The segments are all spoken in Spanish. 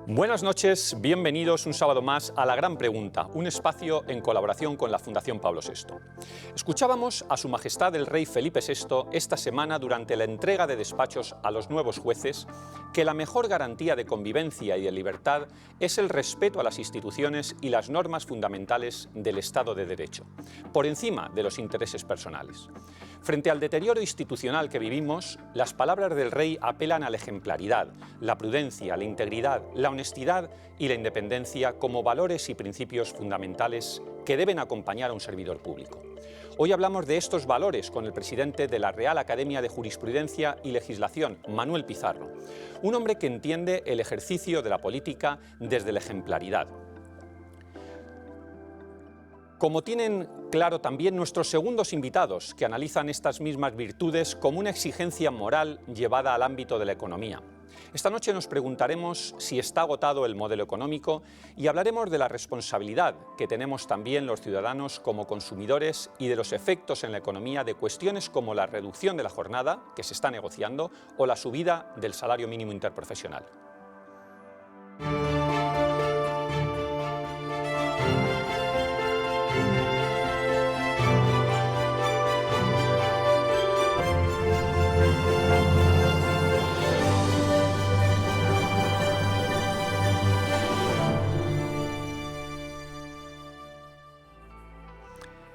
Buenas noches, bienvenidos un sábado más a La Gran Pregunta, un espacio en colaboración con la Fundación Pablo VI. Escuchábamos a Su Majestad el Rey Felipe VI esta semana durante la entrega de despachos a los nuevos jueces que la mejor garantía de convivencia y de libertad es el respeto a las instituciones y las normas fundamentales del Estado de Derecho, por encima de los intereses personales. Frente al deterioro institucional que vivimos, las palabras del rey apelan a la ejemplaridad, la prudencia, la integridad, la honestidad y la independencia como valores y principios fundamentales que deben acompañar a un servidor público. Hoy hablamos de estos valores con el presidente de la Real Academia de Jurisprudencia y Legislación, Manuel Pizarro, un hombre que entiende el ejercicio de la política desde la ejemplaridad. Como tienen claro también nuestros segundos invitados, que analizan estas mismas virtudes como una exigencia moral llevada al ámbito de la economía. Esta noche nos preguntaremos si está agotado el modelo económico y hablaremos de la responsabilidad que tenemos también los ciudadanos como consumidores y de los efectos en la economía de cuestiones como la reducción de la jornada, que se está negociando, o la subida del salario mínimo interprofesional.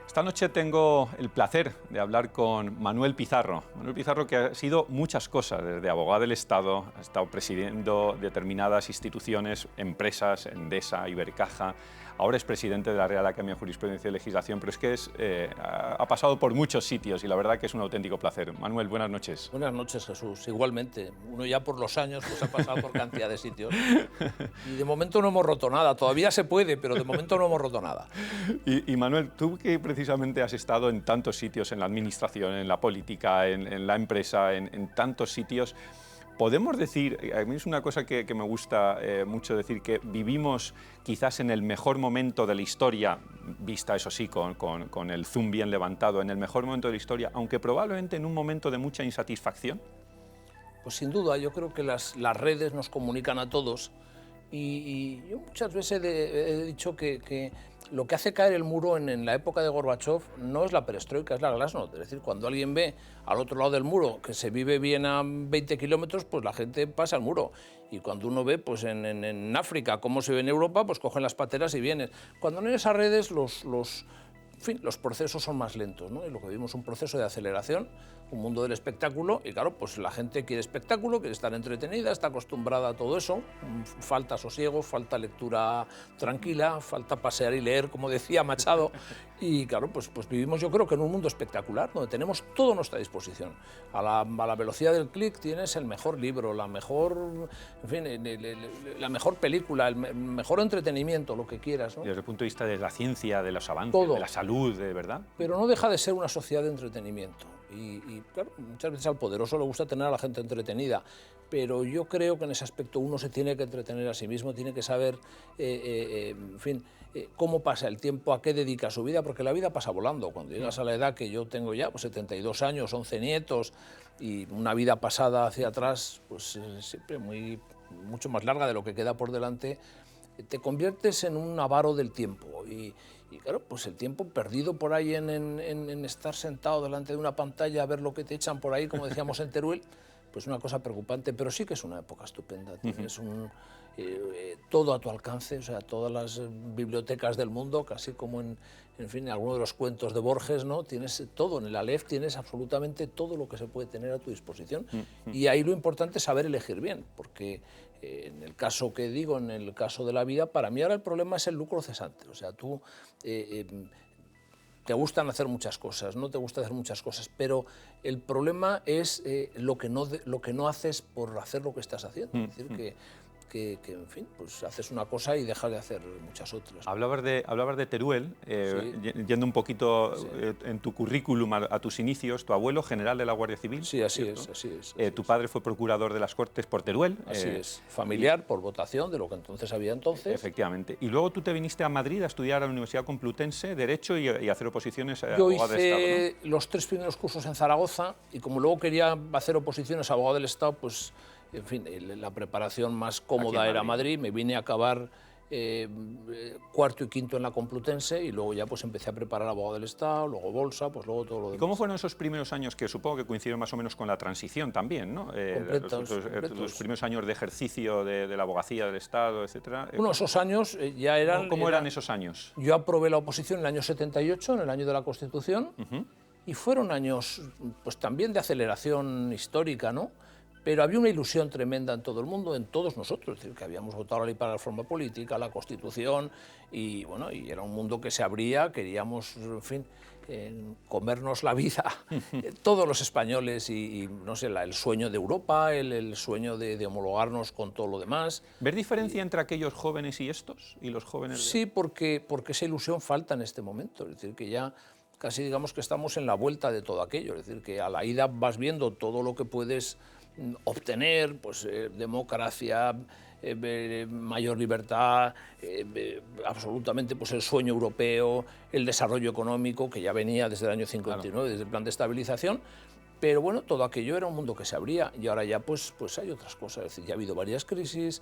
Esta noche tengo el placer de hablar con Manuel Pizarro. Manuel Pizarro, que ha sido muchas cosas, desde abogado del Estado, ha estado presidiendo determinadas instituciones, empresas, Endesa, Ibercaja, ahora es presidente de la Real Academia de Jurisprudencia y Legislación, pero es que ha pasado por muchos sitios y la verdad que es un auténtico placer. Manuel, buenas noches. Buenas noches, Jesús. Igualmente, uno ya por los años pues ha pasado por cantidad de sitios y de momento no hemos roto nada. Todavía se puede, pero de momento no hemos roto nada. Y Manuel, tú que precisamente has estado en tantos sitios, en la administración, en la política, en la empresa, en tantos sitios, podemos decir, a mí es una cosa que me gusta mucho decir, que vivimos quizás en el mejor momento de la historia, vista eso sí, con el zoom bien levantado, en el mejor momento de la historia, aunque probablemente en un momento de mucha insatisfacción. Pues sin duda, yo creo que las redes nos comunican a todos y yo muchas veces he dicho que lo que hace caer el muro en la época de Gorbachev no es la perestroika, es la glasnost. Es decir, cuando alguien ve al otro lado del muro que se vive bien a 20 kilómetros, pues la gente pasa el muro. Y cuando uno ve pues en África cómo se ve en Europa, pues cogen las pateras y vienen. Cuando no hay esas redes, en fin, los procesos son más lentos, ¿no? Y lo que vivimos es un proceso de aceleración, un mundo del espectáculo, y claro, pues la gente quiere espectáculo, quiere estar entretenida, está acostumbrada a todo eso, falta sosiego, falta lectura tranquila, falta pasear y leer, como decía Machado, y claro, pues vivimos yo creo que en un mundo espectacular, donde tenemos todo a nuestra disposición. A la velocidad del clic tienes el mejor libro, la mejor, en fin, la mejor película, el mejor entretenimiento, lo que quieras, ¿no? Desde el punto de vista de la ciencia, de los avances, todo. De la salud, de verdad. Pero no deja de ser una sociedad de entretenimiento. Y claro, muchas veces al poderoso le gusta tener a la gente entretenida, pero yo creo que en ese aspecto uno se tiene que entretener a sí mismo, tiene que saber, en fin, cómo pasa el tiempo, a qué dedica su vida, porque la vida pasa volando. Cuando llegas a la edad que yo tengo ya, pues 72 años, 11 nietos y una vida pasada hacia atrás, pues siempre mucho más larga de lo que queda por delante, te conviertes en un avaro del tiempo y claro, pues el tiempo perdido por ahí en estar sentado delante de una pantalla a ver lo que te echan por ahí, como decíamos en Teruel, pues una cosa preocupante, pero sí que es una época estupenda. Tienes todo a tu alcance, o sea, todas las bibliotecas del mundo, casi como en fin, en alguno de los cuentos de Borges, ¿no? Tienes todo, en el Aleph tienes absolutamente todo lo que se puede tener a tu disposición. Y ahí lo importante es saber elegir bien, porque en el caso que digo, en el caso de la vida, para mí ahora el problema es el lucro cesante. O sea, tú te gustan hacer muchas cosas, no te gusta hacer muchas cosas, pero el problema es lo que no haces por hacer lo que estás haciendo. Es decir, que en fin, pues haces una cosa y dejas de hacer muchas otras. Hablabas de Teruel, sí. Yendo un poquito sí. En tu currículum a tus inicios, tu abuelo general de la Guardia Civil. Sí, así es. Tu padre fue procurador de las Cortes por Teruel. Así es, familiar, por votación, de lo que entonces había entonces. Efectivamente. Y luego tú te viniste a Madrid a estudiar a la Universidad Complutense Derecho y hacer oposiciones a abogado del Estado, ¿no? Yo hice los 3 primeros cursos en Zaragoza y como luego quería hacer oposiciones a abogado del Estado, pues en fin, la preparación más cómoda era Madrid, me vine a acabar cuarto y quinto en la Complutense y luego ya pues empecé a preparar abogado del Estado, luego bolsa, pues luego todo lo demás. ¿Y cómo fueron esos primeros años que supongo que coincidieron más o menos con la transición también, ¿no? Los primeros años de ejercicio de la abogacía del Estado, etcétera. Bueno, esos años ya eran... ¿Cómo eran esos años? Yo aprobé la oposición en el año 78, en el año de la Constitución, y fueron años pues también de aceleración histórica, ¿no? Pero había una ilusión tremenda en todo el mundo, en todos nosotros, es decir, que habíamos votado la ley para la reforma política, la Constitución, y bueno, y era un mundo que se abría, queríamos, en fin, comernos la vida, todos los españoles, y no sé, el sueño de Europa, el sueño de homologarnos con todo lo demás. ¿Ver diferencia entre aquellos jóvenes y estos? ¿Y los jóvenes? Sí, porque esa ilusión falta en este momento, es decir, que ya casi digamos que estamos en la vuelta de todo aquello, es decir, que a la ida vas viendo todo lo que puedes obtener, pues democracia, mayor libertad, absolutamente pues el sueño europeo, el desarrollo económico que ya venía desde el año 59, claro, desde el plan de estabilización, pero bueno, todo aquello era un mundo que se abría y ahora ya pues hay otras cosas, es decir, ya ha habido varias crisis.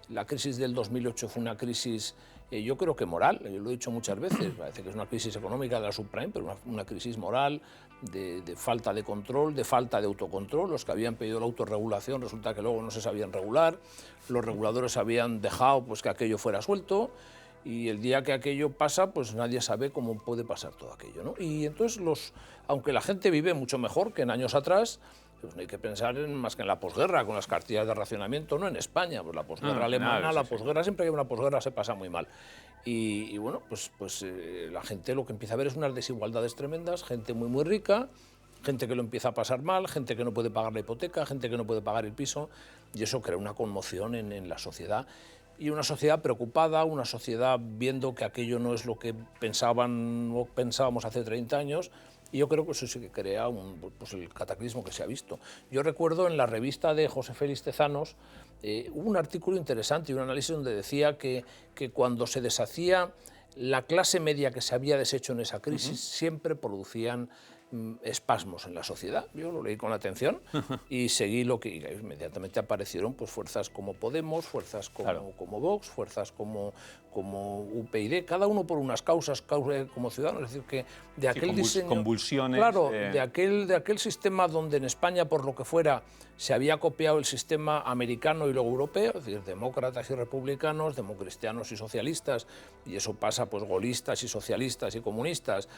La crisis del 2008 fue una crisis, yo creo que moral, yo lo he dicho muchas veces, parece que es una crisis económica de la subprime, pero una crisis moral, de falta de control, de falta de autocontrol. Los que habían pedido la autorregulación resulta que luego no se sabían regular, los reguladores habían dejado pues, que aquello fuera suelto, y el día que aquello pasa, pues nadie sabe cómo puede pasar todo aquello, ¿no? Y entonces, aunque la gente vive mucho mejor que en años atrás, pues no hay que pensar más que en la posguerra, con las cartillas de racionamiento, no en España, pues la posguerra alemana, la posguerra, siempre que hay una posguerra se pasa muy mal. Y bueno, pues la gente lo que empieza a ver es unas desigualdades tremendas, gente muy, muy rica, gente que lo empieza a pasar mal, gente que no puede pagar la hipoteca, gente que no puede pagar el piso, y eso crea una conmoción en la sociedad. Y una sociedad preocupada, una sociedad viendo que aquello no es lo que pensábamos hace 30 años, y yo creo que eso sí que crea pues el cataclismo que se ha visto. Yo recuerdo en la revista de José Félix Tezanos, hubo un artículo interesante y un análisis donde decía que cuando se deshacía la clase media que se había deshecho en esa crisis, siempre producían espasmos en la sociedad. Yo lo leí con atención y seguí lo que inmediatamente aparecieron pues fuerzas como Podemos, fuerzas como Vox, fuerzas como UPyD, cada uno por unas causas como ciudadanos, es decir, que de aquel diseño, convulsiones, claro, de aquel sistema donde en España por lo que fuera se había copiado el sistema americano y luego europeo, es decir, demócratas y republicanos, democristianos y socialistas, y eso pasa pues golistas y socialistas y comunistas,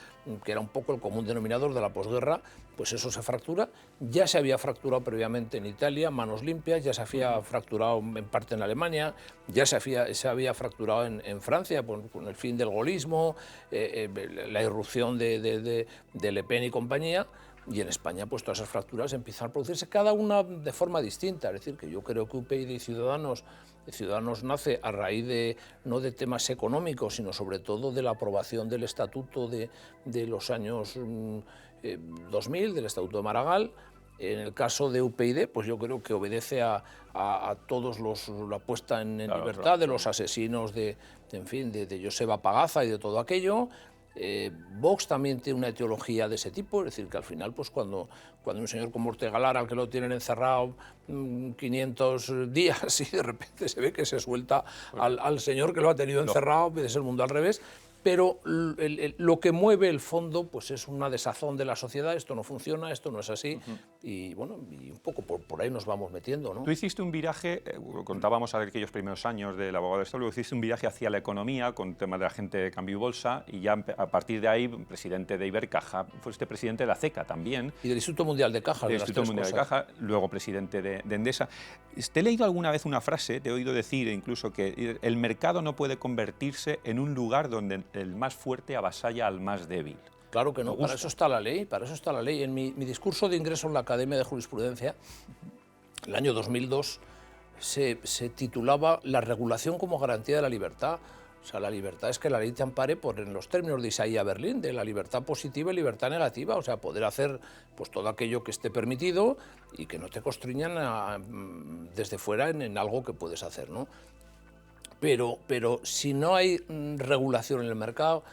que era un poco el común denominador de la posguerra, pues eso se fractura. Ya se había fracturado previamente en Italia, manos limpias, ya se había fracturado en parte en Alemania, ya se había fracturado en Francia con el fin del gaullismo, la irrupción de Le Pen y compañía. Y en España pues todas esas fracturas empiezan a producirse cada una de forma distinta, es decir, que yo creo que UPyD y Ciudadanos nace a raíz no de temas económicos, sino sobre todo de la aprobación del Estatuto de los años 2000, del Estatuto de Maragall. En el caso de UPyD, pues yo creo que obedece a todos la puesta en libertad de los asesinos de Joseba Pagaza y de todo aquello. Vox también tiene una etiología de ese tipo, es decir, que al final, pues cuando un señor como Ortega Lara, al que lo tienen encerrado 500 días y de repente se ve que se suelta al señor que lo ha tenido encerrado, es el mundo al revés. Pero lo que mueve el fondo pues es una desazón de la sociedad, esto no funciona, esto no es así, y bueno, y un poco por ahí nos vamos metiendo, ¿no? Tú hiciste un viraje, contábamos aquellos primeros años del abogado de Estado, luego hiciste un viraje hacia la economía con temas de agente de cambio y bolsa, y ya a partir de ahí, presidente de Ibercaja, fuiste presidente de la CECA también. Y del Instituto Mundial de Caja. Del Instituto Mundial de Caja, luego presidente de Endesa. Te he leído alguna vez una frase, te he oído decir incluso que el mercado no puede convertirse en un lugar donde el más fuerte avasalla al más débil. Claro que no, para eso está la ley, para eso está la ley. En mi discurso de ingreso en la Academia de Jurisprudencia, el año 2002, se titulaba La regulación como garantía de la libertad. O sea, la libertad es que la ley te ampare en los términos de Isaiah Berlin, de la libertad positiva y libertad negativa, o sea, poder hacer pues todo aquello que esté permitido y que no te constriñan desde fuera en algo que puedes hacer, ¿no? Pero si no hay regulación en el mercado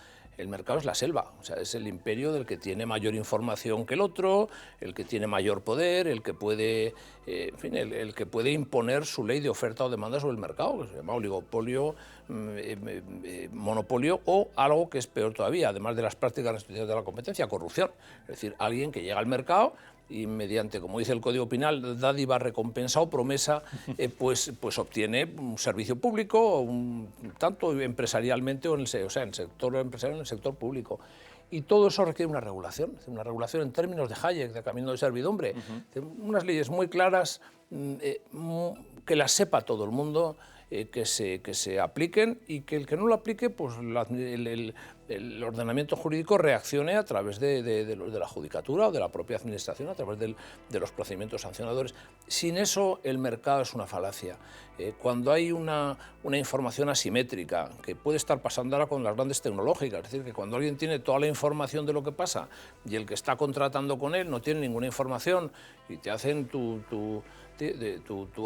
el mercado es la selva, o sea, es el imperio del que tiene mayor información que el otro, el que tiene mayor poder, el que puede, en fin, el que puede imponer su ley de oferta o demanda sobre el mercado, que se llama oligopolio, monopolio o algo que es peor todavía, además de las prácticas restrictivas de la competencia, corrupción. Es decir, alguien que llega al mercado y mediante, como dice el Código Penal, dádiva, recompensa o promesa, pues obtiene un servicio público, tanto empresarialmente o en el sector empresarial o en el sector público. Y todo eso requiere una regulación en términos de Hayek, de camino de servidumbre, unas leyes muy claras, que las sepa todo el mundo, que se apliquen y que el que no lo aplique, pues el ordenamiento jurídico reaccione a través de la judicatura o de la propia administración, a través de los procedimientos sancionadores. Sin eso el mercado es una falacia. Cuando hay una información asimétrica, que puede estar pasando ahora con las grandes tecnológicas, es decir, que cuando alguien tiene toda la información de lo que pasa y el que está contratando con él no tiene ninguna información y te hacen tu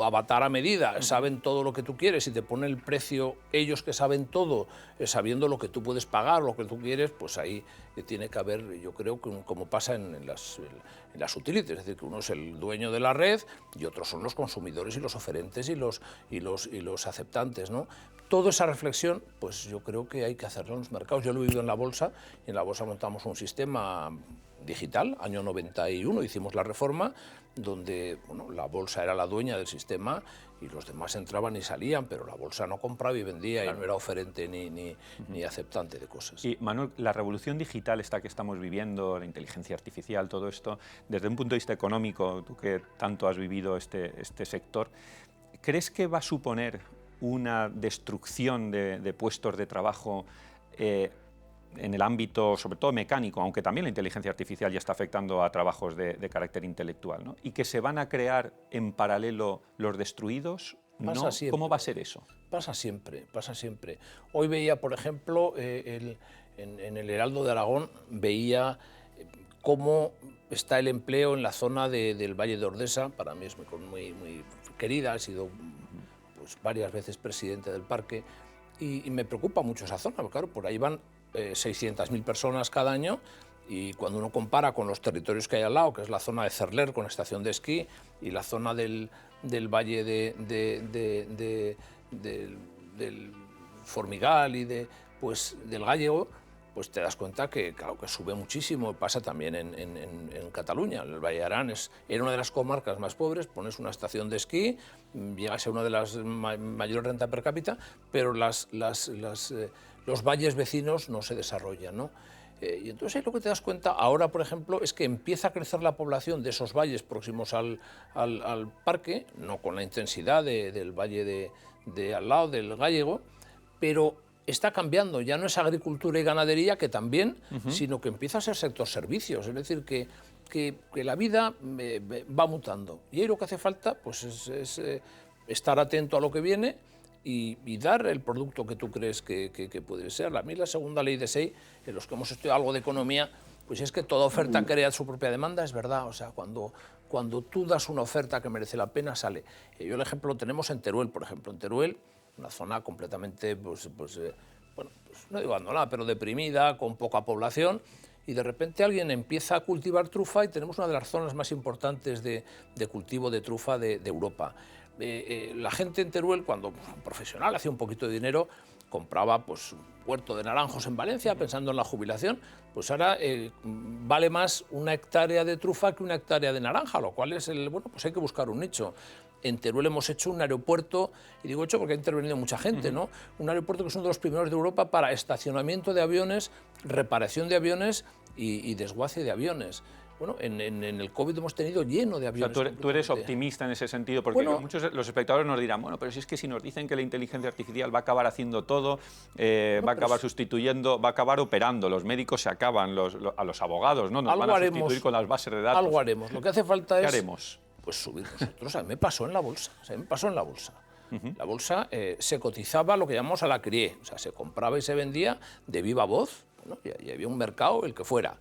avatar a medida, saben todo lo que tú quieres y te ponen el precio ellos que saben todo, sabiendo lo que tú puedes pagar, lo que tú quieres, pues ahí tiene que haber, yo creo, que como pasa en las utilities, es decir, que uno es el dueño de la red y otros son los consumidores y los oferentes y los aceptantes, ¿no? Toda esa reflexión, pues yo creo que hay que hacerlo en los mercados. Yo lo he vivido en la bolsa, y en la bolsa montamos un sistema digital, año 91 hicimos la reforma, donde la bolsa era la dueña del sistema y los demás entraban y salían, pero la bolsa no compraba y vendía, claro, y no era oferente ni aceptante de cosas. Y Manuel, la revolución digital esta que estamos viviendo, la inteligencia artificial, todo esto, desde un punto de vista económico, tú que tanto has vivido este sector, ¿crees que va a suponer una destrucción de puestos de trabajo en el ámbito, sobre todo mecánico, aunque también la inteligencia artificial ya está afectando a trabajos de carácter intelectual, ¿no? Y que se van a crear en paralelo los destruidos? ¿No? ¿Cómo va a ser eso? Pasa siempre, pasa siempre. Hoy veía, por ejemplo, en el Heraldo de Aragón, veía cómo está el empleo en la zona del Valle de Ordesa. Para mí es muy querida, he sido pues, varias veces presidente del parque y me preocupa mucho esa zona, porque claro, por ahí van 600.000 personas cada año, y cuando uno compara con los territorios que hay al lado, que es la zona de Cerler con estación de esquí y la zona del Valle del Formigal y del Gállego, pues te das cuenta que, claro, que sube muchísimo. Pasa también en Cataluña. El Valle de Arán era una de las comarcas más pobres, pones una estación de esquí, llega a ser una de las mayores renta per cápita, pero los valles vecinos no se desarrollan, ¿no? Y entonces ahí lo que te das cuenta ahora, por ejemplo, es que empieza a crecer la población de esos valles próximos al parque, no con la intensidad del valle de al lado, del Gállego, pero está cambiando, ya no es agricultura y ganadería, que también, sino que empieza a ser sector servicios, es decir, que la vida va mutando. Y ahí lo que hace falta pues, es estar atento a lo que viene y dar el producto que tú crees que puede ser. A mí la segunda ley de Say, en los que hemos estudiado algo de economía, pues es que toda oferta crea su propia demanda, es verdad. O sea, cuando tú das una oferta que merece la pena, sale. Yo el ejemplo lo tenemos en Teruel, por ejemplo. En Teruel, una zona completamente, no digo abandonada, pero deprimida, con poca población, y de repente alguien empieza a cultivar trufa y tenemos una de las zonas más importantes de cultivo de trufa de Europa. La gente en Teruel, cuando profesional hacía un poquito de dinero, compraba pues, un huerto de naranjos en Valencia pensando en la jubilación, pues ahora vale más una hectárea de trufa que una hectárea de naranja, lo cual es pues hay que buscar un nicho. En Teruel hemos hecho un aeropuerto, y digo hecho porque ha intervenido mucha gente, ¿no? Un aeropuerto que es uno de los primeros de Europa para estacionamiento de aviones, reparación de aviones y desguace de aviones. Bueno, en el COVID hemos tenido lleno de aviones. O sea, tú eres optimista en ese sentido, porque muchos de los espectadores nos dirán, bueno, pero si es que si nos dicen que la inteligencia artificial va a acabar haciendo todo, va a acabar sustituyendo, va a acabar operando, los médicos se acaban, a los abogados, ¿no? Nos van a sustituir con las bases de datos. Algo haremos. Lo que hace falta ¿Qué es... haremos? Pues subir nosotros. A mí me pasó en la bolsa. La bolsa se cotizaba lo que llamamos a la crié, o sea, se compraba y se vendía de viva voz, ¿no? Y había un mercado, el que fuera.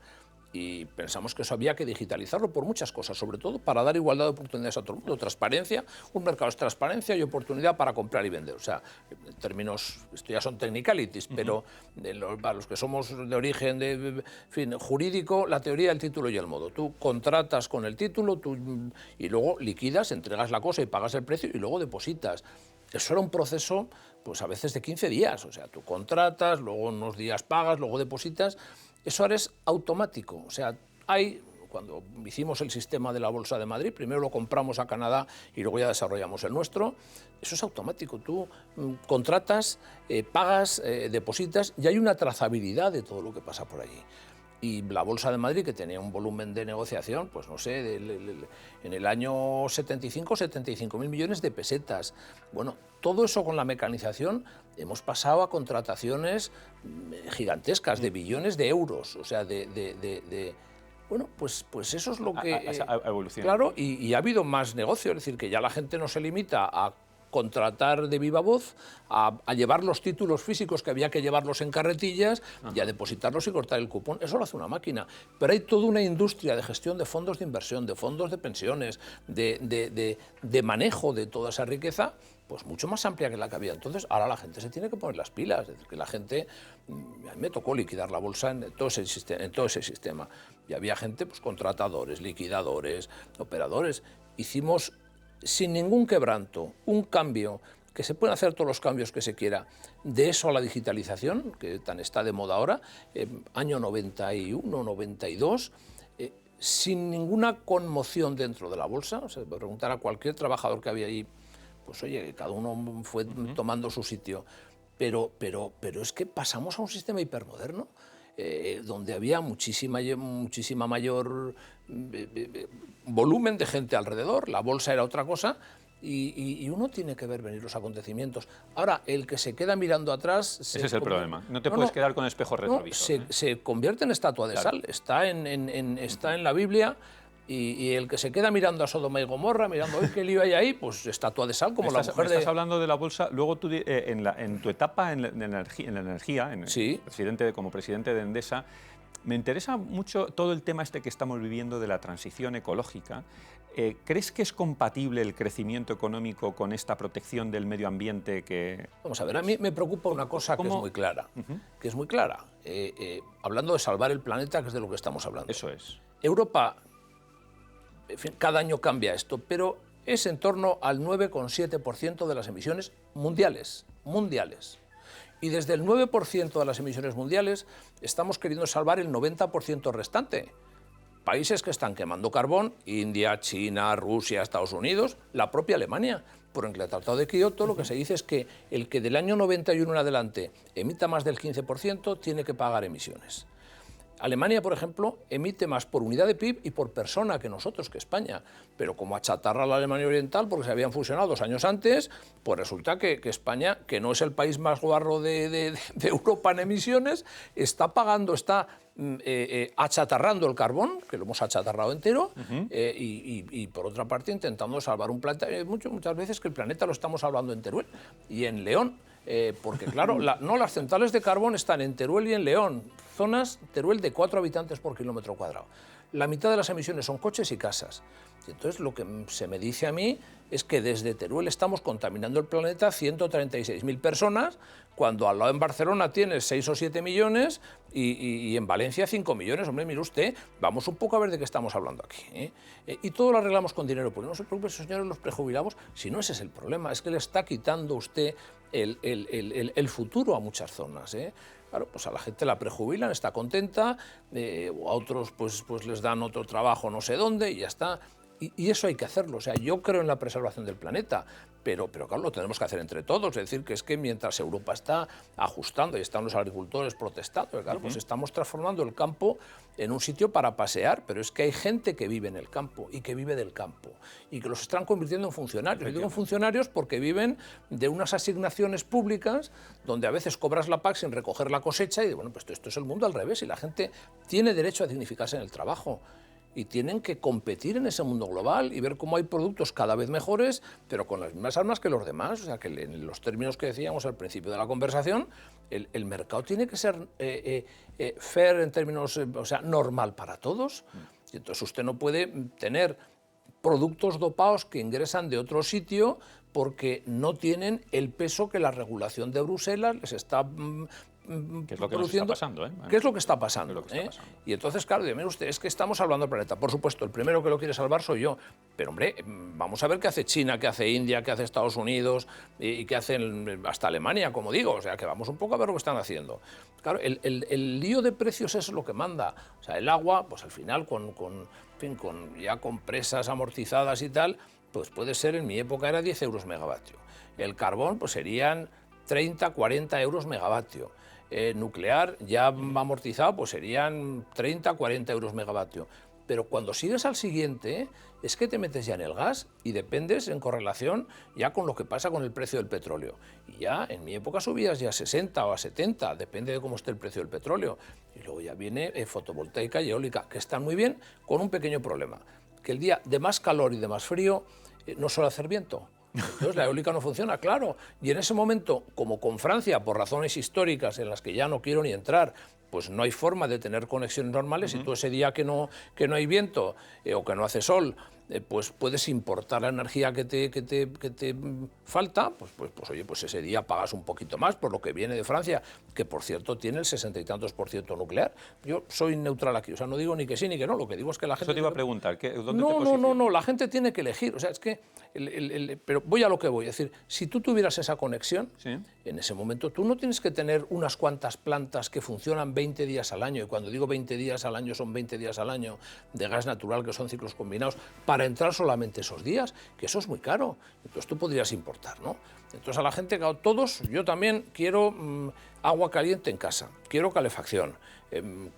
y pensamos que eso había que digitalizarlo por muchas cosas, sobre todo para dar igualdad de oportunidades a todo el mundo, transparencia, un mercado es transparencia y oportunidad para comprar y vender. O sea, en términos, esto ya son technicalities, pero para los que somos de origen jurídico, la teoría, el título y el modo. Tú contratas con el título y luego liquidas, entregas la cosa y pagas el precio y luego depositas. Eso era un proceso, pues a veces de 15 días, o sea, tú contratas, luego unos días pagas, luego depositas. Eso ahora es automático, o sea, cuando hicimos el sistema de la Bolsa de Madrid, primero lo compramos a Canadá y luego ya desarrollamos el nuestro, eso es automático, tú contratas, pagas, depositas y hay una trazabilidad de todo lo que pasa por allí. Y la Bolsa de Madrid, que tenía un volumen de negociación, pues no sé, en el año 75.000 millones de pesetas. Bueno, todo eso con la mecanización hemos pasado a contrataciones gigantescas de billones de euros. O sea, bueno, pues eso es lo que... Claro, y ha habido más negocio, es decir, que ya la gente no se limita a contratar de viva voz, a llevar los títulos físicos que había que llevarlos en carretillas y a depositarlos y cortar el cupón. Eso lo hace una máquina. Pero hay toda una industria de gestión de fondos de inversión, de fondos de pensiones, de manejo de toda esa riqueza, pues mucho más amplia que la que había. Entonces, ahora la gente se tiene que poner las pilas. Es decir, que la gente... A mí me tocó liquidar la bolsa en todo ese sistema. Y había gente, pues contratadores, liquidadores, operadores. Hicimos sin ningún quebranto, un cambio, que se pueden hacer todos los cambios que se quiera, de eso a la digitalización, que tan está de moda ahora, año 91, 92, sin ninguna conmoción dentro de la bolsa. O sea, preguntar a cualquier trabajador que había ahí, pues oye, cada uno fue tomando su sitio, pero es que pasamos a un sistema hipermoderno, donde había muchísima mayor volumen de gente alrededor, la bolsa era otra cosa, y uno tiene que ver venir los acontecimientos. Ahora, el que se queda mirando atrás... Ese es el problema, no te puedes quedar con espejo retrovisor. Se convierte en estatua de sal, está en la Biblia. Y el que se queda mirando a Sodoma y Gomorra, mirando hoy qué lío hay ahí, pues estatua de sal, como la mujer de... Estás hablando de la bolsa, luego tú en tu etapa en la energía, sí, como presidente de Endesa, me interesa mucho todo el tema que estamos viviendo de la transición ecológica. ¿Crees que es compatible el crecimiento económico con esta protección del medio ambiente que...? Vamos a ver, a mí me preocupa una cosa que es muy clara, hablando de salvar el planeta, que es de lo que estamos hablando. Eso es. Europa... En fin, cada año cambia esto, pero es en torno al 9,7% de las emisiones mundiales. Y desde el 9% de las emisiones mundiales estamos queriendo salvar el 90% restante. Países que están quemando carbón, India, China, Rusia, Estados Unidos, la propia Alemania. Por el Tratado de Kioto lo que se dice es que el que del año 91 en adelante emita más del 15% tiene que pagar emisiones. Alemania, por ejemplo, emite más por unidad de PIB y por persona que nosotros, que España. Pero como achatarra la Alemania Oriental, porque se habían fusionado 2 años antes, pues resulta que España, que no es el país más guarro de Europa en emisiones, está achatarrando el carbón, que lo hemos achatarrado entero, y por otra parte intentando salvar un planeta. Muchas veces que el planeta lo estamos salvando en Teruel y en León. Porque claro, las centrales de carbón están en Teruel y en León, zonas Teruel de 4 habitantes por kilómetro cuadrado. La mitad de las emisiones son coches y casas. Y entonces lo que se me dice a mí es que desde Teruel estamos contaminando el planeta 136.000 personas, cuando al lado en Barcelona tienes 6 o 7 millones y en Valencia 5 millones. Hombre, mire usted, vamos un poco a ver de qué estamos hablando aquí, ¿eh? Y todo lo arreglamos con dinero público. No se preocupe, señores, los prejubilados, si no ese es el problema, es que le está quitando usted el futuro a muchas zonas, ¿eh? Claro, pues a la gente la prejubilan, está contenta, o a otros pues les dan otro trabajo no sé dónde y ya está. Y eso hay que hacerlo. O sea, yo creo en la preservación del planeta, pero claro, lo tenemos que hacer entre todos. Es decir, que es que mientras Europa está ajustando y están los agricultores protestando, claro, pues estamos transformando el campo en un sitio para pasear, pero es que hay gente que vive en el campo y que vive del campo y que los están convirtiendo en funcionarios. Y digo en funcionarios porque viven de unas asignaciones públicas donde a veces cobras la PAC sin recoger la cosecha y bueno, pues esto es el mundo al revés y la gente tiene derecho a dignificarse en el trabajo. y tienen que competir en ese mundo global y ver cómo hay productos cada vez mejores, pero con las mismas armas que los demás. O sea, que en los términos que decíamos al principio de la conversación, el mercado tiene que ser fair en términos, o sea, normal para todos. Y entonces usted no puede tener productos dopados que ingresan de otro sitio porque no tienen el peso que la regulación de Bruselas les está ¿Qué es lo que nos está pasando? ¿Qué es lo que está pasando? Y entonces, claro, mire usted, es que estamos hablando del planeta. Por supuesto, el primero que lo quiere salvar soy yo. Pero, hombre, vamos a ver qué hace China, qué hace India, qué hace Estados Unidos y qué hace hasta Alemania, como digo. O sea, que vamos un poco a ver lo que están haciendo. Claro, el lío de precios es lo que manda. O sea, el agua, pues al final, ya con presas amortizadas y tal, pues puede ser, en mi época era 10 euros megavatio. El carbón, pues serían 30, 40 euros megavatio. Nuclear ya amortizado, pues serían 30, 40 euros megavatio. Pero cuando sigues al siguiente, es que te metes ya en el gas y dependes en correlación ya con lo que pasa con el precio del petróleo. Y ya en mi época subías ya a 60 o a 70, depende de cómo esté el precio del petróleo. Y luego ya viene fotovoltaica y eólica, que están muy bien, con un pequeño problema, que el día de más calor y de más frío no suele hacer viento. Entonces la eólica no funciona, claro. Y en ese momento, como con Francia, por razones históricas en las que ya no quiero ni entrar, pues no hay forma de tener conexiones normales, y tú ese día que no hay viento o que no hace sol, pues puedes importar la energía que te falta, pues oye, pues ese día pagas un poquito más por lo que viene de Francia, que por cierto tiene el 60 y tantos % nuclear. Yo soy neutral aquí, o sea, no digo ni que sí ni que no, lo que digo es que la gente... Eso te iba a preguntar, ¿dónde no, te posicionas? No, la gente tiene que elegir, o sea, es que... pero voy a lo que voy, es decir, si tú tuvieras esa conexión, ¿Sí? En ese momento tú no tienes que tener unas cuantas plantas que funcionan 20 días al año, y cuando digo 20 días al año son 20 días al año de gas natural, que son ciclos combinados, para entrar solamente esos días, que eso es muy caro. Entonces tú podrías importar, ¿no? Entonces a la gente, claro, todos, yo también quiero agua caliente en casa, quiero calefacción,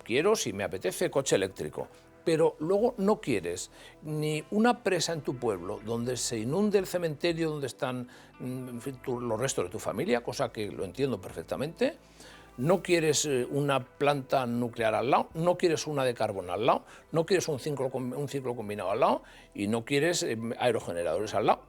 quiero, si me apetece, coche eléctrico. Pero luego no quieres ni una presa en tu pueblo donde se inunde el cementerio donde están en fin, los restos de tu familia, cosa que lo entiendo perfectamente. No quieres una planta nuclear al lado, no quieres una de carbón al lado, no quieres un ciclo combinado al lado y no quieres aerogeneradores al lado.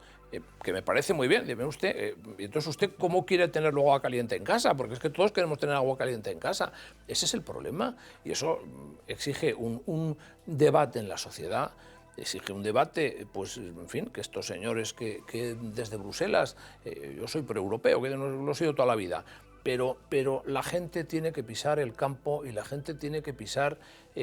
Que me parece muy bien, dime usted, entonces usted cómo quiere tener luego agua caliente en casa, porque es que todos queremos tener agua caliente en casa, ese es el problema y eso exige un debate en la sociedad, exige un debate, pues en fin, que estos señores que desde Bruselas, yo soy proeuropeo, que lo he sido toda la vida, pero la gente tiene que pisar el campo y la gente tiene que pisar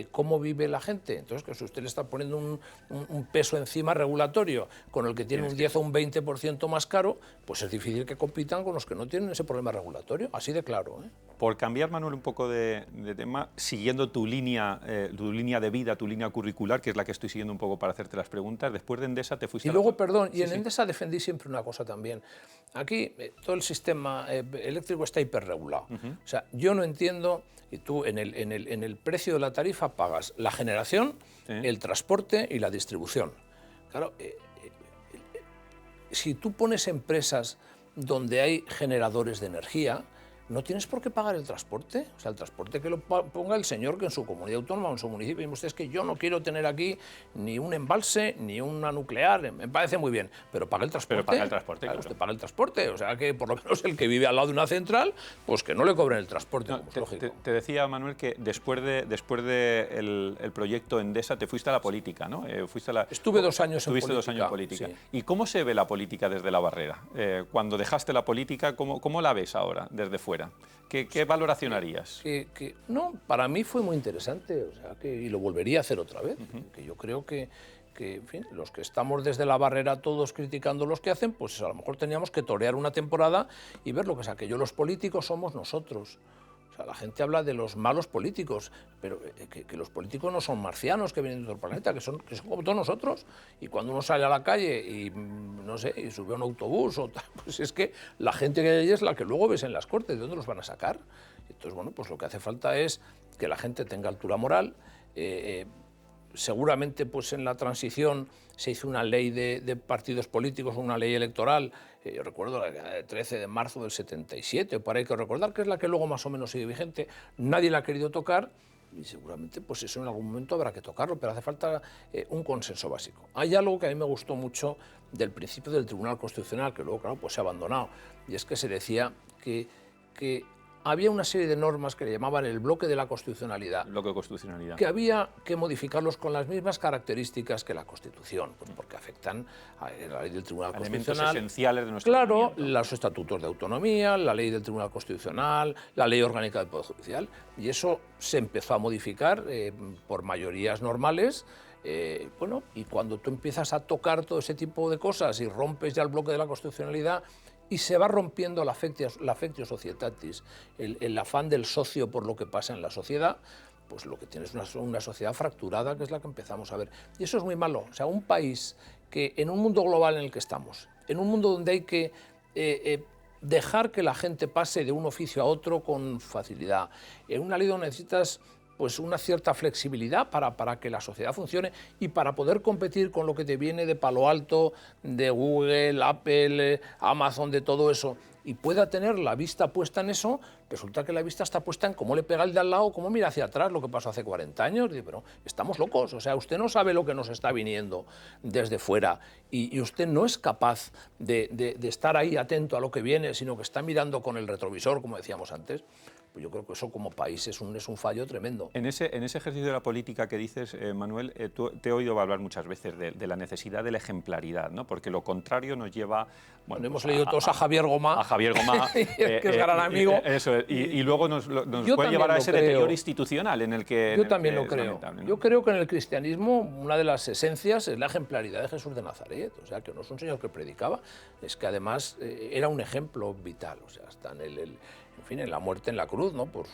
cómo vive la gente. Entonces, que si usted le está poniendo un peso encima regulatorio con el que tiene un 10 o un 20% más caro, pues es difícil que compitan con los que no tienen ese problema regulatorio, así de claro. Por cambiar, Manuel, un poco de tema, siguiendo tu línea de vida, tu línea curricular, que es la que estoy siguiendo un poco para hacerte las preguntas, después de Endesa te fuiste... Y luego, perdón, y en Endesa defendí siempre una cosa también. Aquí todo el sistema eléctrico está hiperregulado. O sea, yo no entiendo, y tú en el precio de la tarifa pagas la generación, el transporte y la distribución. Claro, si tú pones empresas donde hay generadores de energía, no tienes por qué pagar el transporte. O sea, el transporte que lo ponga el señor que en su comunidad autónoma o en su municipio. Y usted, es que yo no quiero tener aquí ni un embalse ni una nuclear. Me parece muy bien, pero paga el transporte. Pero paga el transporte, claro. Usted paga el transporte. O sea, que por lo menos el que vive al lado de una central, pues que no le cobren el transporte, como es lógico. Te decía, Manuel, que después de el proyecto Endesa te fuiste a la política, ¿no? Estuve 2 años en política. Estuviste 2 años en política. Sí. ¿Y cómo se ve la política desde la barrera? Cuando dejaste la política, ¿cómo la ves ahora, desde fuera? ¿Qué valoración harías? No, para mí fue muy interesante, o sea, y lo volvería a hacer otra vez. Que yo creo que en fin, los que estamos desde la barrera todos criticando los que hacen, pues a lo mejor teníamos que torear una temporada y ver lo que sea, que los políticos somos nosotros. O sea, la gente habla de los malos políticos, pero que los políticos no son marcianos que vienen de otro planeta, que son como todos nosotros. Y cuando uno sale a la calle y, no sé, y sube a un autobús, o tal, pues es que la gente que hay allí es la que luego ves en las Cortes. ¿De dónde los van a sacar? Entonces, bueno, pues lo que hace falta es que la gente tenga altura moral. Seguramente pues en la transición se hizo una ley de partidos políticos, una ley electoral, yo recuerdo la 13 de marzo del 77, para hay que recordar, que es la que luego más o menos sigue vigente. Nadie la ha querido tocar y seguramente pues eso en algún momento habrá que tocarlo, pero hace falta un consenso básico. Hay algo que a mí me gustó mucho del principio del Tribunal Constitucional, que luego, claro, pues se ha abandonado, y es que se decía que había una serie de normas que le llamaban el bloque de la constitucionalidad. Bloque de constitucionalidad. Que había que modificarlos con las mismas características que la Constitución, pues porque afectan a la ley del Tribunal Constitucional. Elementos esenciales de nuestro Claro, los estatutos de autonomía, la ley del Tribunal Constitucional, la ley orgánica del Poder Judicial, y eso se empezó a modificar por mayorías normales. Bueno, y cuando tú empiezas a tocar todo ese tipo de cosas y rompes ya el bloque de la constitucionalidad y se va rompiendo la affectio societatis, el afán del socio por lo que pasa en la sociedad, pues lo que tienes es una sociedad fracturada, que es la que empezamos a ver. Y eso es muy malo. O sea, un país que en un mundo global en el que estamos, en un mundo donde hay que dejar que la gente pase de un oficio a otro con facilidad, en una ley donde necesitas pues una cierta flexibilidad para que la sociedad funcione y para poder competir con lo que te viene de Palo Alto, de Google, Apple, Amazon, de todo eso, y pueda tener la vista puesta en eso, resulta que la vista está puesta en cómo le pega el de al lado, cómo mira hacia atrás lo que pasó hace 40 años. Dice, pero estamos locos, o sea, usted no sabe lo que nos está viniendo desde fuera y usted no es capaz de estar ahí atento a lo que viene, sino que está mirando con el retrovisor, como decíamos antes. Pues yo creo que eso como país es un fallo tremendo. En ese ejercicio de la política que dices, Manuel, te he oído hablar muchas veces de la necesidad de la ejemplaridad, ¿no? Porque lo contrario nos lleva... Bueno, hemos leído todos a Javier Gomá. A Javier Gomá. que es gran amigo. Eso, y luego nos puede llevar a ese deterioro institucional en el que... Yo también lo creo. ¿No? Yo creo que en el cristianismo una de las esencias es la ejemplaridad de Jesús de Nazaret. O sea, que no es un señor que predicaba, es que además era un ejemplo vital. O sea, está en fin, en la muerte en la cruz, ¿no? Por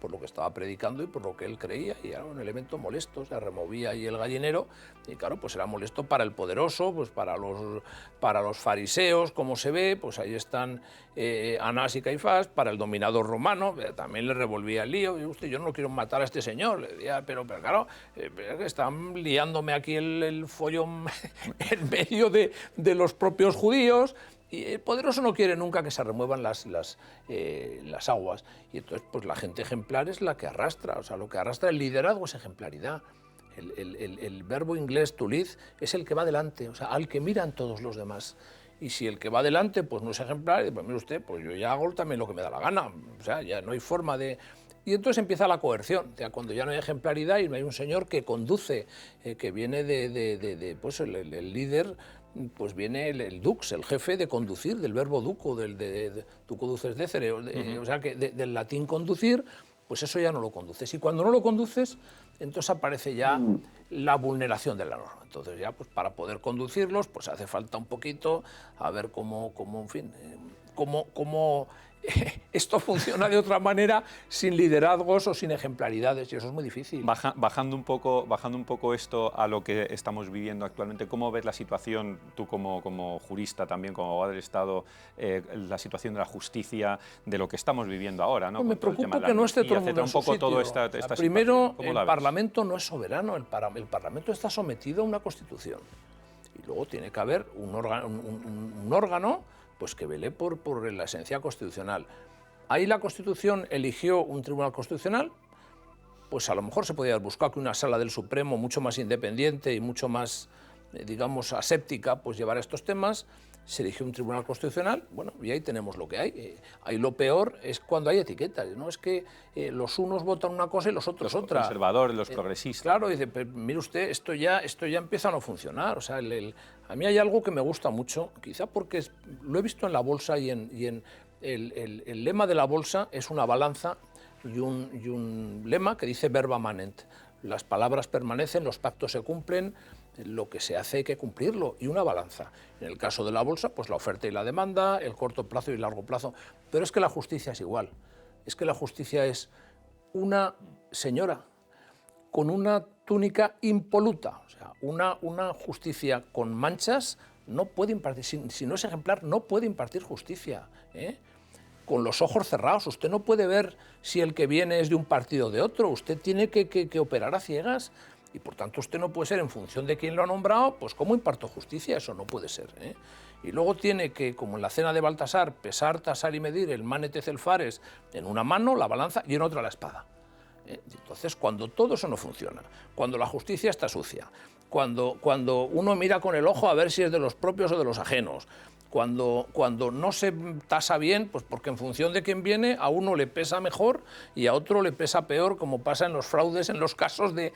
lo que estaba predicando y por lo que él creía, y era un elemento molesto, se removía ahí el gallinero, y claro, pues era molesto para el poderoso, pues para los fariseos, como se ve, pues ahí están Anás y Caifás, para el dominador romano, también le revolvía el lío, y usted, yo no quiero matar a este señor, le decía, pero claro, están liándome aquí el follón en medio de los propios judíos. Y el poderoso no quiere nunca que se remuevan las aguas. Y entonces, pues la gente ejemplar es la que arrastra. O sea, lo que arrastra el liderazgo es ejemplaridad. El verbo inglés to lead es el que va adelante, o sea, al que miran todos los demás. Y si el que va adelante pues no es ejemplar, pues mire usted, pues yo ya hago también lo que me da la gana. O sea, ya no hay forma de... Y entonces empieza la coerción, o sea, cuando ya no hay ejemplaridad y no hay un señor que conduce, que viene pues el líder, pues viene el dux, el jefe de conducir, del verbo duco, tu conduces decere, o sea, que del latín conducir, pues eso ya no lo conduces. Y cuando no lo conduces, entonces aparece ya la vulneración de la norma. Entonces ya, pues para poder conducirlos, pues hace falta un poquito a ver cómo en fin, cómo esto funciona de otra manera sin liderazgos o sin ejemplaridades, y eso es muy difícil. Bajando un poco esto a lo que estamos viviendo actualmente, ¿cómo ves la situación, tú como jurista también, como abogado del Estado, la situación de la justicia, de lo que estamos viviendo ahora, ¿no? Pues me preocupa que no esté todo el mundo en su sitio. Primero, el Parlamento no es soberano, el Parlamento está sometido a una Constitución, y luego tiene que haber un órgano pues que vele por la esencia constitucional. Ahí la Constitución eligió un Tribunal Constitucional, pues a lo mejor se podía haber buscado que una sala del Supremo mucho más independiente y mucho más, digamos, aséptica, pues llevara estos temas. Se eligió un Tribunal Constitucional, bueno, y ahí tenemos lo que hay. Ahí lo peor es cuando hay etiquetas, ¿no? Es que los unos votan una cosa y los otros otra. Los conservadores, los progresistas. Claro, dice, mire usted, esto ya empieza a no funcionar. O sea, a mí hay algo que me gusta mucho, quizá porque lo he visto en la bolsa y en el lema de la bolsa es una balanza y un lema que dice verba manent. Las palabras permanecen, los pactos se cumplen, lo que se hace hay que cumplirlo, y una balanza. En el caso de la bolsa, pues la oferta y la demanda, el corto plazo y el largo plazo. Pero es que la justicia es igual. Es que la justicia es una señora con una túnica impoluta. O sea, una justicia con manchas no puede impartir, si no es ejemplar, no puede impartir justicia, ¿eh? Con los ojos cerrados. Usted no puede ver si el que viene es de un partido o de otro. Usted tiene que operar a ciegas. Y por tanto usted no puede ser, en función de quién lo ha nombrado, pues ¿cómo imparto justicia? Eso no puede ser, ¿eh? Y luego tiene que, como en la cena de Baltasar, pesar, tasar y medir el manete celfares en una mano, la balanza, y en otra la espada. Entonces, cuando todo eso no funciona, cuando la justicia está sucia, cuando uno mira con el ojo a ver si es de los propios o de los ajenos, cuando no se tasa bien, pues porque en función de quién viene, a uno le pesa mejor y a otro le pesa peor, como pasa en los fraudes, en los casos de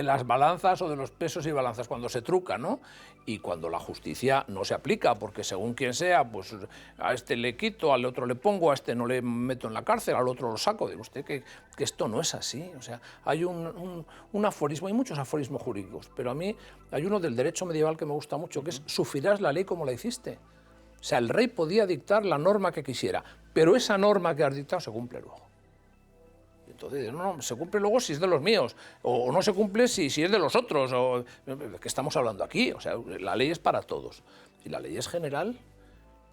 las balanzas o de los pesos y balanzas, cuando se truca, ¿no? Y cuando la justicia no se aplica, porque según quien sea, pues a este le quito, al otro le pongo, a este no le meto en la cárcel, al otro lo saco. Digo usted que esto no es así. O sea, hay un aforismo, hay muchos aforismos jurídicos, pero a mí hay uno del derecho medieval que me gusta mucho, que es: sufrirás la ley como la hiciste. O sea, el rey podía dictar la norma que quisiera, pero esa norma que has dictado se cumple luego. Entonces, no, se cumple luego si es de los míos, o no se cumple si es de los otros. ¿De qué estamos hablando aquí? O sea, la ley es para todos. Y la ley es general,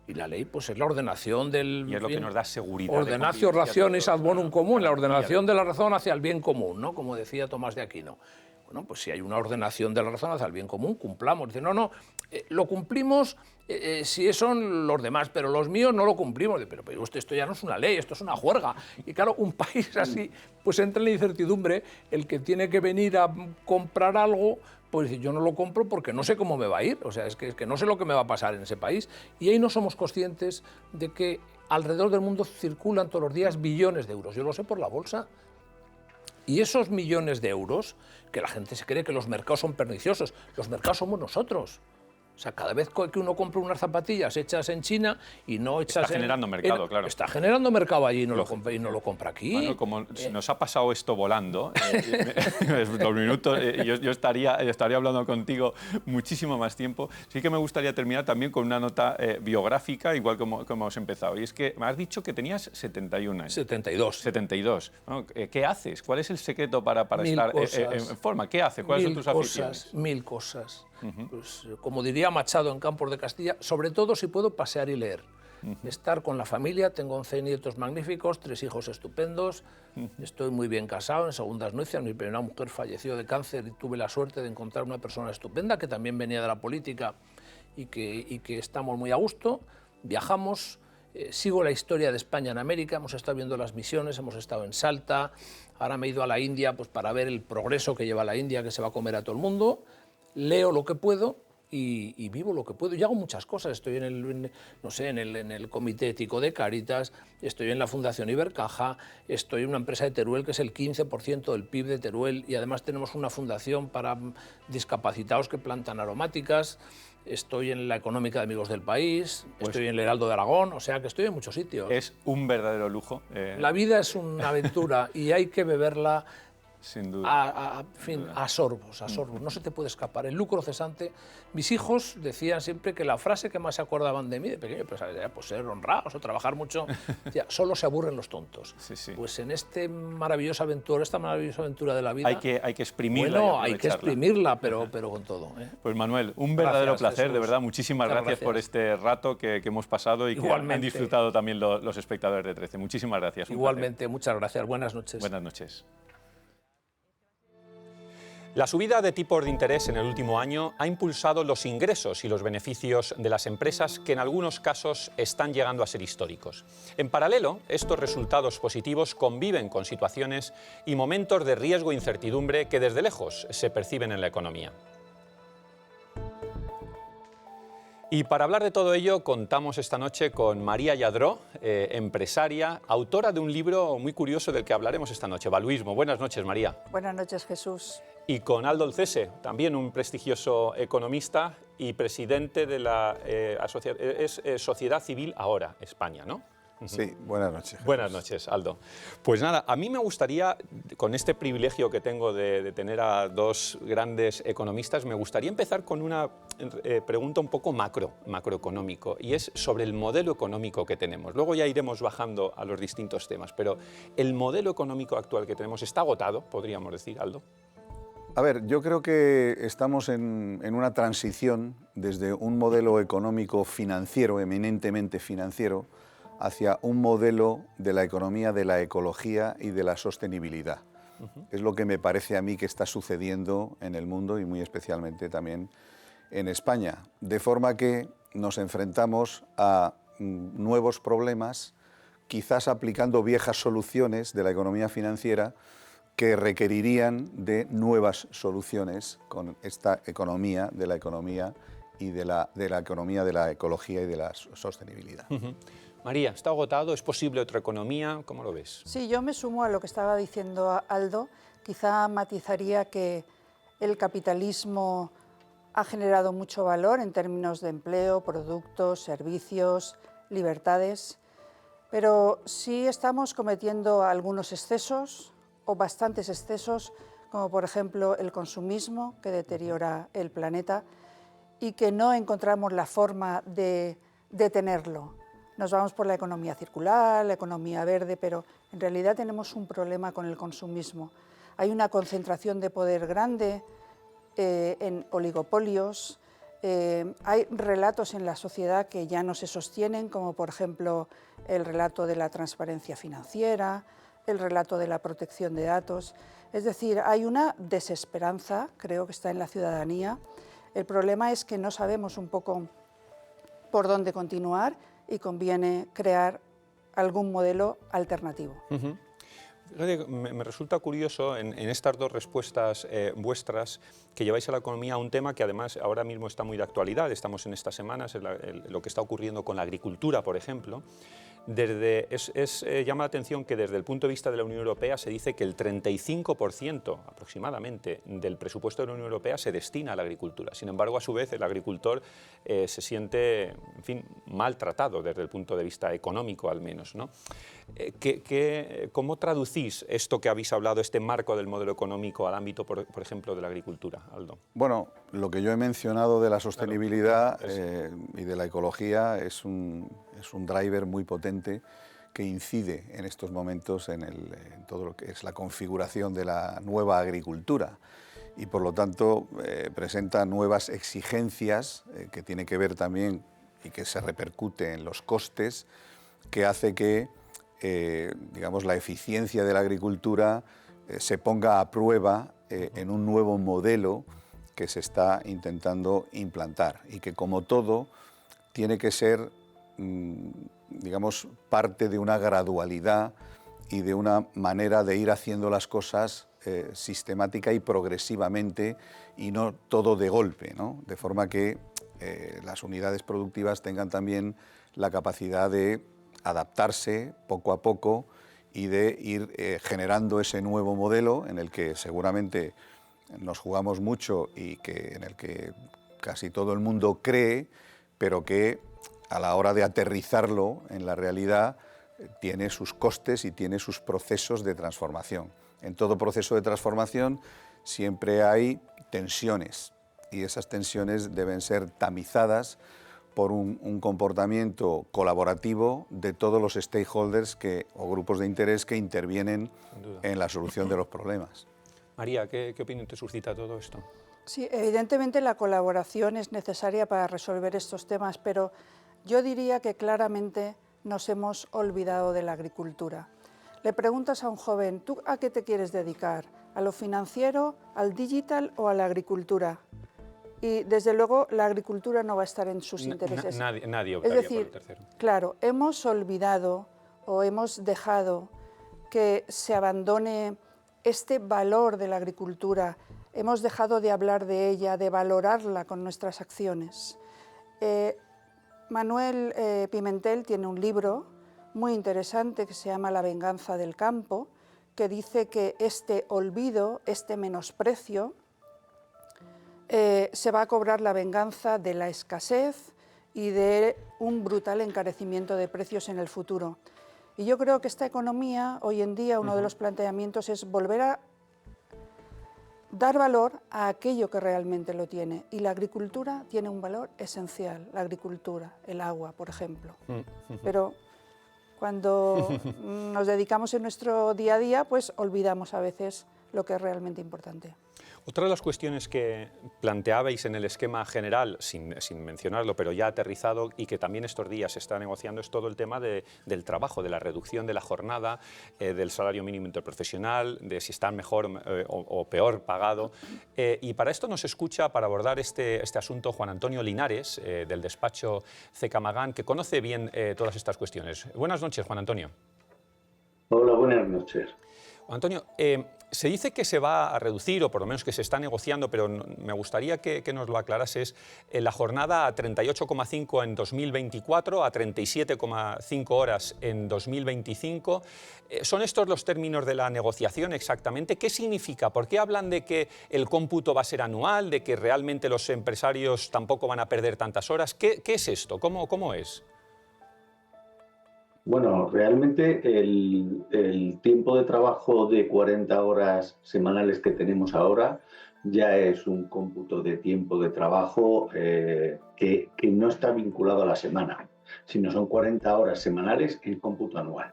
y la ley pues es la ordenación del... Y es lo que nos da seguridad. Ordenatio rationis ad bonum comum, la ordenación de la razón hacia el bien común, ¿no? Como decía Tomás de Aquino. Bueno, pues si hay una ordenación de la razón hacia el bien común, cumplamos. Dice, no, lo cumplimos si son los demás, pero los míos no lo cumplimos. Dice, pero usted, esto ya no es una ley, esto es una juerga. Y claro, un país así, pues entra en la incertidumbre. El que tiene que venir a comprar algo, pues dice, yo no lo compro porque no sé cómo me va a ir. O sea, es que no sé lo que me va a pasar en ese país. Y ahí no somos conscientes de que alrededor del mundo circulan todos los días billones de euros. Yo lo sé por la bolsa. Y esos millones de euros, que la gente se cree que los mercados son perniciosos, los mercados somos nosotros. O sea, cada vez que uno compra unas zapatillas hechas en China y no hechas está generando mercado, claro. Está generando mercado allí y no lo compra aquí. Bueno, como nos ha pasado esto volando, 2 minutos, yo estaría hablando contigo muchísimo más tiempo. Sí que me gustaría terminar también con una nota biográfica, igual como hemos empezado. Y es que me has dicho que tenías 71 años. 72. 72. Bueno, ¿qué haces? ¿Cuál es el secreto para estar en forma? ¿Qué haces? ¿Cuáles son tus aficiones? Mil cosas. Pues, como diría Machado en Campos de Castilla, sobre todo si puedo pasear y leer. Estar con la familia, tengo 11 nietos magníficos, 3 hijos estupendos, estoy muy bien casado, en segundas nupcias, mi primera mujer falleció de cáncer y tuve la suerte de encontrar una persona estupenda que también venía de la política y que estamos muy a gusto, viajamos, sigo la historia de España en América, hemos estado viendo las misiones, hemos estado en Salta, ahora me he ido a la India pues, para ver el progreso que lleva la India, que se va a comer a todo el mundo. Leo lo que puedo y vivo lo que puedo. Y hago muchas cosas. Estoy en el Comité Ético de Cáritas, estoy en la Fundación Ibercaja, estoy en una empresa de Teruel que es el 15% del PIB de Teruel y además tenemos una fundación para discapacitados que plantan aromáticas. Estoy en la Económica de Amigos del País, estoy en el Heraldo de Aragón, o sea que estoy en muchos sitios. Es un verdadero lujo. La vida es una aventura y hay que beberla. Sin duda. A sorbos, no se te puede escapar. El lucro cesante. Mis hijos decían siempre que la frase que más se acordaban de mí de pequeño, pues ser honrados o trabajar mucho, decía, solo se aburren los tontos. Sí. Pues en esta maravillosa aventura de la vida... Hay que exprimirla. Bueno, hay que exprimirla, pero con todo. Pues Manuel, un verdadero placer, Jesús. De verdad. Muchísimas gracias por este rato que hemos pasado y que han disfrutado también los espectadores de 13. Muchísimas gracias. Igualmente, muchas gracias. Buenas noches. Buenas noches. La subida de tipos de interés en el último año ha impulsado los ingresos y los beneficios de las empresas que en algunos casos están llegando a ser históricos. En paralelo, estos resultados positivos conviven con situaciones y momentos de riesgo e incertidumbre que desde lejos se perciben en la economía. Y para hablar de todo ello, contamos esta noche con María Lladró, empresaria, autora de un libro muy curioso del que hablaremos esta noche, Valuismo. Buenas noches, María. Buenas noches, Jesús. Y con Aldo Olcese, también un prestigioso economista y presidente de la Sociedad Civil Ahora, España, ¿no? Sí, buenas noches. Jesús. Buenas noches, Aldo. Pues nada, a mí me gustaría, con este privilegio que tengo de tener a dos grandes economistas, me gustaría empezar con una pregunta un poco macroeconómico, y es sobre el modelo económico que tenemos. Luego ya iremos bajando a los distintos temas, pero ¿el modelo económico actual que tenemos está agotado, podríamos decir, Aldo? A ver, yo creo que estamos en una transición desde un modelo económico financiero, eminentemente financiero, hacia un modelo de la economía de la ecología y de la sostenibilidad. Es lo que me parece a mí que está sucediendo en el mundo y muy especialmente también en España. De forma que nos enfrentamos a nuevos problemas, quizás aplicando viejas soluciones de la economía financiera, que requerirían de nuevas soluciones con esta economía de la economía y de la economía de la ecología y de la sostenibilidad. María, ¿está agotado? ¿Es posible otra economía? ¿Cómo lo ves? Sí, yo me sumo a lo que estaba diciendo Aldo. Quizá matizaría que el capitalismo ha generado mucho valor en términos de empleo, productos, servicios, libertades, pero sí estamos cometiendo algunos excesos o bastantes excesos, como por ejemplo el consumismo, que deteriora el planeta y que no encontramos la forma de detenerlo. Nos vamos por la economía circular, la economía verde, pero en realidad tenemos un problema con el consumismo. Hay una concentración de poder grande en oligopolios, hay relatos en la sociedad que ya no se sostienen, como por ejemplo el relato de la transparencia financiera, el relato de la protección de datos. Es decir, hay una desesperanza, creo que está en la ciudadanía. El problema es que no sabemos un poco por dónde continuar y conviene crear algún modelo alternativo. Me resulta curioso en estas dos respuestas vuestras que lleváis a la economía a un tema que además ahora mismo está muy de actualidad. Estamos en estas semanas, lo que está ocurriendo con la agricultura, por ejemplo. Llama la atención que desde el punto de vista de la Unión Europea se dice que el 35% aproximadamente del presupuesto de la Unión Europea se destina a la agricultura. Sin embargo, a su vez, el agricultor se siente, en fin, maltratado desde el punto de vista económico al menos, ¿no? ¿Cómo traducís esto que habéis hablado, este marco del modelo económico al ámbito, por ejemplo, de la agricultura, Aldo? Bueno, lo que yo he mencionado de la sostenibilidad y de la ecología es un driver muy potente que incide en estos momentos en todo lo que es la configuración de la nueva agricultura y por lo tanto presenta nuevas exigencias que tiene que ver también y que se repercute en los costes, que hace que digamos, la eficiencia de la agricultura se ponga a prueba en un nuevo modelo que se está intentando implantar y que, como todo, tiene que ser, digamos, parte de una gradualidad y de una manera de ir haciendo las cosas sistemática y progresivamente y no todo de golpe, ¿no? De forma que las unidades productivas tengan también la capacidad de adaptarse poco a poco y de ir generando ese nuevo modelo en el que seguramente nos jugamos mucho y en el que casi todo el mundo cree, pero que a la hora de aterrizarlo en la realidad tiene sus costes y tiene sus procesos de transformación. En todo proceso de transformación siempre hay tensiones y esas tensiones deben ser tamizadas por un comportamiento colaborativo de todos los stakeholders o grupos de interés que intervienen en la solución de los problemas. María, ¿qué opinión te suscita todo esto? Sí, evidentemente la colaboración es necesaria para resolver estos temas, pero yo diría que claramente nos hemos olvidado de la agricultura. Le preguntas a un joven, ¿tú a qué te quieres dedicar? ¿A lo financiero, al digital o a la agricultura? Y desde luego la agricultura no va a estar en sus intereses. Nadie Es optaría decir, por el tercero. Claro, hemos olvidado o hemos dejado que se abandone este valor de la agricultura, hemos dejado de hablar de ella, de valorarla con nuestras acciones. Manuel Pimentel tiene un libro muy interesante que se llama La venganza del campo, que dice que este olvido, este menosprecio, se va a cobrar la venganza de la escasez y de un brutal encarecimiento de precios en el futuro. Y yo creo que esta economía, hoy en día, uno de los planteamientos es volver a dar valor a aquello que realmente lo tiene. Y la agricultura tiene un valor esencial, la agricultura, el agua, por ejemplo. Pero cuando nos dedicamos en nuestro día a día, pues olvidamos a veces lo que es realmente importante. Otra de las cuestiones que planteabais en el esquema general, sin mencionarlo, pero ya aterrizado y que también estos días se está negociando, es todo el tema del trabajo, de la reducción de la jornada, del salario mínimo interprofesional, de si está mejor o peor pagado. Y para esto nos escucha, para abordar este asunto, Juan Antonio Linares, del despacho CK Magán, que conoce bien todas estas cuestiones. Buenas noches, Juan Antonio. Hola, buenas noches. Antonio, se dice que se va a reducir, o por lo menos que se está negociando, pero me gustaría que nos lo aclarases, la jornada a 38,5 en 2024, a 37,5 horas en 2025. ¿Son estos los términos de la negociación exactamente? ¿Qué significa? ¿Por qué hablan de que el cómputo va a ser anual, de que realmente los empresarios tampoco van a perder tantas horas? ¿Qué es esto? ¿Cómo es? Bueno, realmente el tiempo de trabajo de 40 horas semanales que tenemos ahora ya es un cómputo de tiempo de trabajo que no está vinculado a la semana, sino son 40 horas semanales en cómputo anual.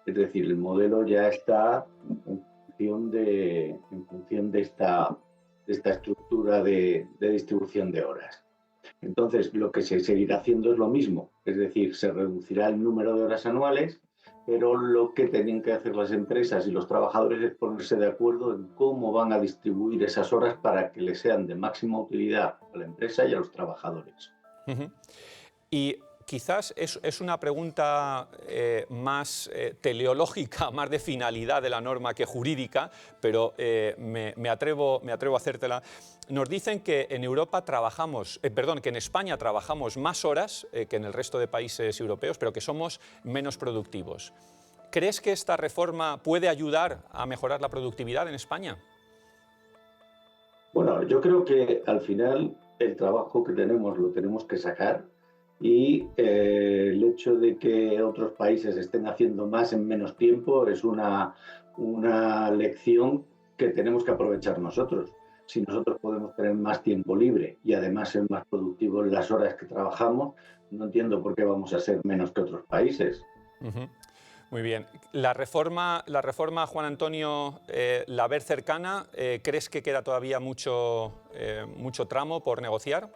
Es decir, el modelo ya está en función de esta estructura de distribución de horas. Entonces, lo que se seguirá haciendo es lo mismo, es decir, se reducirá el número de horas anuales, pero lo que tienen que hacer las empresas y los trabajadores es ponerse de acuerdo en cómo van a distribuir esas horas para que les sean de máxima utilidad a la empresa y a los trabajadores. Y quizás es una pregunta más teleológica, más de finalidad de la norma que jurídica, pero me atrevo a hacértela. Nos dicen que en Europa trabajamos, que en España trabajamos más horas que en el resto de países europeos, pero que somos menos productivos. ¿Crees que esta reforma puede ayudar a mejorar la productividad en España? Bueno, yo creo que al final el trabajo que tenemos lo tenemos que sacar. Y el hecho de que otros países estén haciendo más en menos tiempo es una lección que tenemos que aprovechar nosotros. Si nosotros podemos tener más tiempo libre y además ser más productivos en las horas que trabajamos, no entiendo por qué vamos a ser menos que otros países. Muy bien. La reforma, Juan Antonio, la ver cercana, ¿crees que queda todavía mucho tramo por negociar?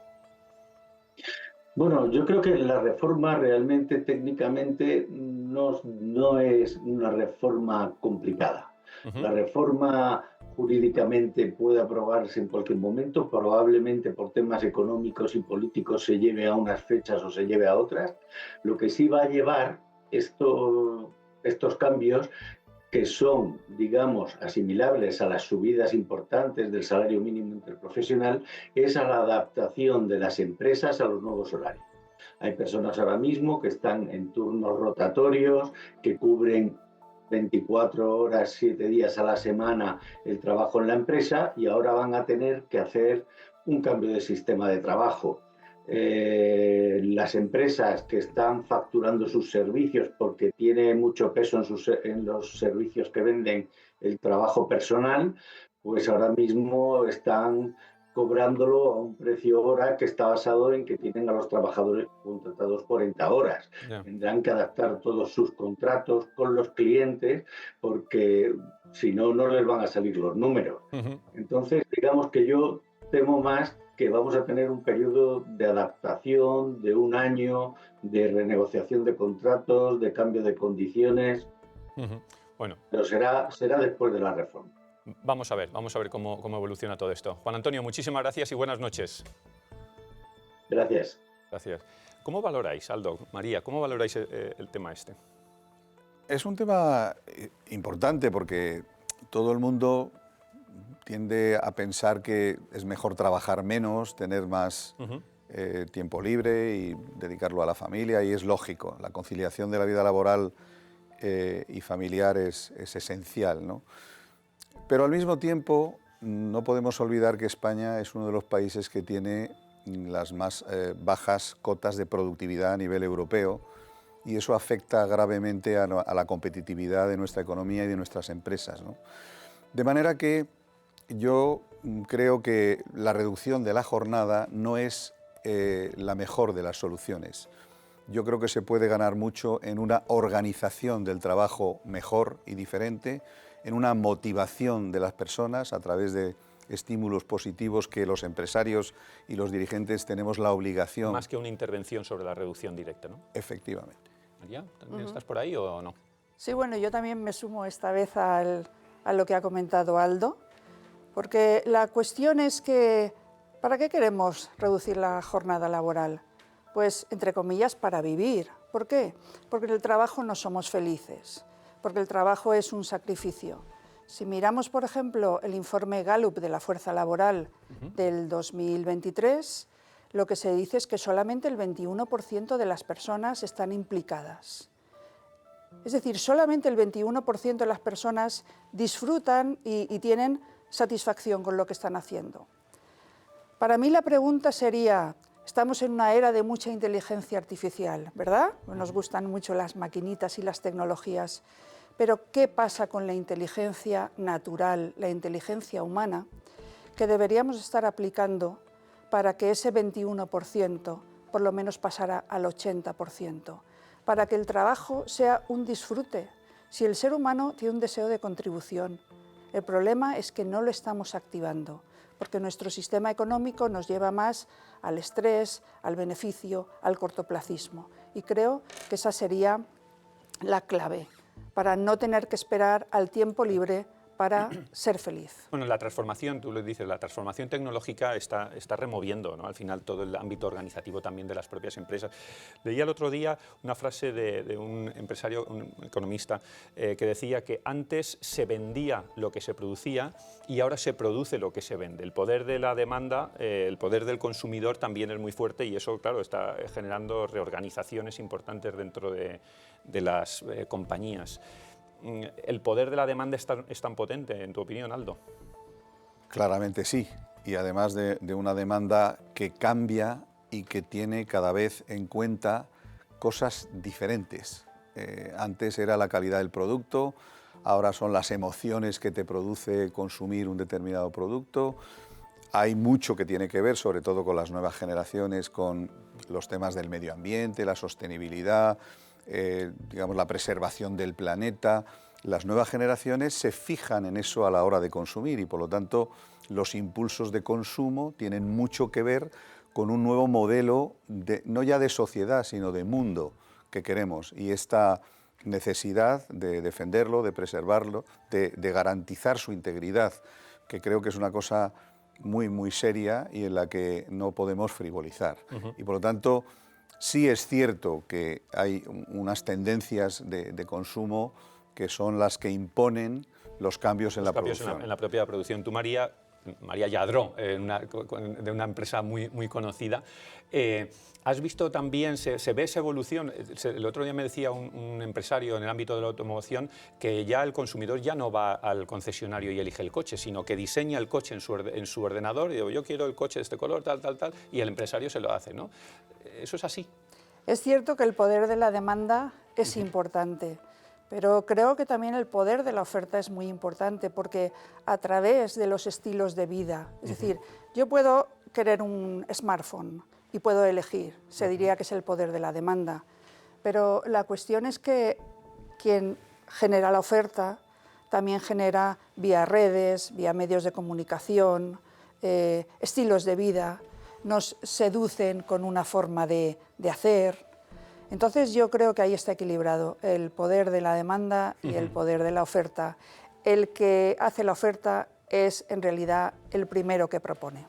Bueno, yo creo que la reforma realmente técnicamente no es una reforma complicada. La reforma jurídicamente puede aprobarse en cualquier momento, probablemente por temas económicos y políticos se lleve a unas fechas o se lleve a otras. Lo que sí va a llevar estos cambios, que son, digamos, asimilables a las subidas importantes del salario mínimo interprofesional, es a la adaptación de las empresas a los nuevos horarios. Hay personas ahora mismo que están en turnos rotatorios, que cubren 24 horas, 7 días a la semana el trabajo en la empresa, y ahora van a tener que hacer un cambio de sistema de trabajo. Las empresas que están facturando sus servicios, porque tiene mucho peso en los servicios que venden el trabajo personal, pues ahora mismo están cobrándolo a un precio hora que está basado en que tienen a los trabajadores contratados 40 horas. Yeah. Tendrán que adaptar todos sus contratos con los clientes, porque si no, no les van a salir los números. Entonces, digamos que yo temo más que vamos a tener un periodo de adaptación de un año, de renegociación de contratos, de cambio de condiciones. Bueno. Pero será después de la reforma. Vamos a ver cómo evoluciona todo esto. Juan Antonio, muchísimas gracias y buenas noches. Gracias. Gracias. ¿Cómo valoráis, Aldo, María, cómo valoráis el tema este? Es un tema importante porque todo el mundo tiende a pensar que es mejor trabajar menos, tener más tiempo libre y dedicarlo a la familia, y es lógico. La conciliación de la vida laboral y familiar es esencial, ¿no? Pero al mismo tiempo no podemos olvidar que España es uno de los países que tiene las más bajas cotas de productividad a nivel europeo, y eso afecta gravemente a la competitividad de nuestra economía y de nuestras empresas, ¿no? De manera que yo creo que la reducción de la jornada no es la mejor de las soluciones. Yo creo que se puede ganar mucho en una organización del trabajo mejor y diferente, en una motivación de las personas a través de estímulos positivos que los empresarios y los dirigentes tenemos la obligación... Más que una intervención sobre la reducción directa, ¿no? Efectivamente. María, ¿también estás por ahí o no? Sí, bueno, yo también me sumo esta vez a lo que ha comentado Aldo, porque la cuestión es que, ¿para qué queremos reducir la jornada laboral? Pues, entre comillas, para vivir. ¿Por qué? Porque en el trabajo no somos felices, porque el trabajo es un sacrificio. Si miramos, por ejemplo, el informe Gallup de la fuerza laboral del 2023, lo que se dice es que solamente el 21% de las personas están implicadas. Es decir, solamente el 21% de las personas disfrutan y tienen satisfacción con lo que están haciendo. Para mí la pregunta sería, estamos en una era de mucha inteligencia artificial, ¿verdad? Nos gustan mucho las maquinitas y las tecnologías, pero ¿qué pasa con la inteligencia natural, la inteligencia humana, que deberíamos estar aplicando para que ese 21% por lo menos pasara al 80%? Para que el trabajo sea un disfrute. Si el ser humano tiene un deseo de contribución, el problema es que no lo estamos activando, porque nuestro sistema económico nos lleva más al estrés, al beneficio, al cortoplacismo. Y creo que esa sería la clave, para no tener que esperar al tiempo libre para ser feliz. Bueno, la transformación, tú lo dices, la transformación tecnológica está removiendo, ¿no?, al final todo el ámbito organizativo también de las propias empresas. Leía el otro día una frase de un empresario, un economista, que decía que antes se vendía lo que se producía y ahora se produce lo que se vende. El poder de la demanda, el poder del consumidor también es muy fuerte y eso, claro, está generando reorganizaciones importantes dentro de las compañías. ¿El poder de la demanda es tan potente, en tu opinión, Aldo? Claramente sí, y además de una demanda que cambia y que tiene cada vez en cuenta cosas diferentes. Antes era la calidad del producto, ahora son las emociones que te produce consumir un determinado producto. Hay mucho que tiene que ver, sobre todo con las nuevas generaciones, con los temas del medio ambiente, la sostenibilidad, digamos, la preservación del planeta. Las nuevas generaciones se fijan en eso a la hora de consumir y, por lo tanto, los impulsos de consumo tienen mucho que ver con un nuevo modelo, no ya de sociedad, sino de mundo que queremos. Y esta necesidad de defenderlo, de preservarlo, de garantizar su integridad, que creo que es una cosa muy, muy seria y en la que no podemos frivolizar. Y, por lo tanto, sí es cierto que hay unas tendencias de consumo que son las que imponen los cambios en la producción. En la propia producción. Tú, María Lladró, de una empresa muy conocida, ¿has visto también, se ve esa evolución? El otro día me decía un empresario en el ámbito de la automoción que ya el consumidor ya no va al concesionario y elige el coche, sino que diseña el coche en su ordenador y digo, yo quiero el coche de este color, tal, y el empresario se lo hace, ¿no? ¿Eso es así? Es cierto que el poder de la demanda es importante, pero creo que también el poder de la oferta es muy importante porque a través de los estilos de vida, es decir, yo puedo querer un smartphone y puedo elegir, se diría que es el poder de la demanda, pero la cuestión es que quien genera la oferta también genera vía redes, vía medios de comunicación, estilos de vida, nos seducen con una forma de hacer. Entonces yo creo que ahí está equilibrado el poder de la demanda y el poder de la oferta. El que hace la oferta es en realidad el primero que propone.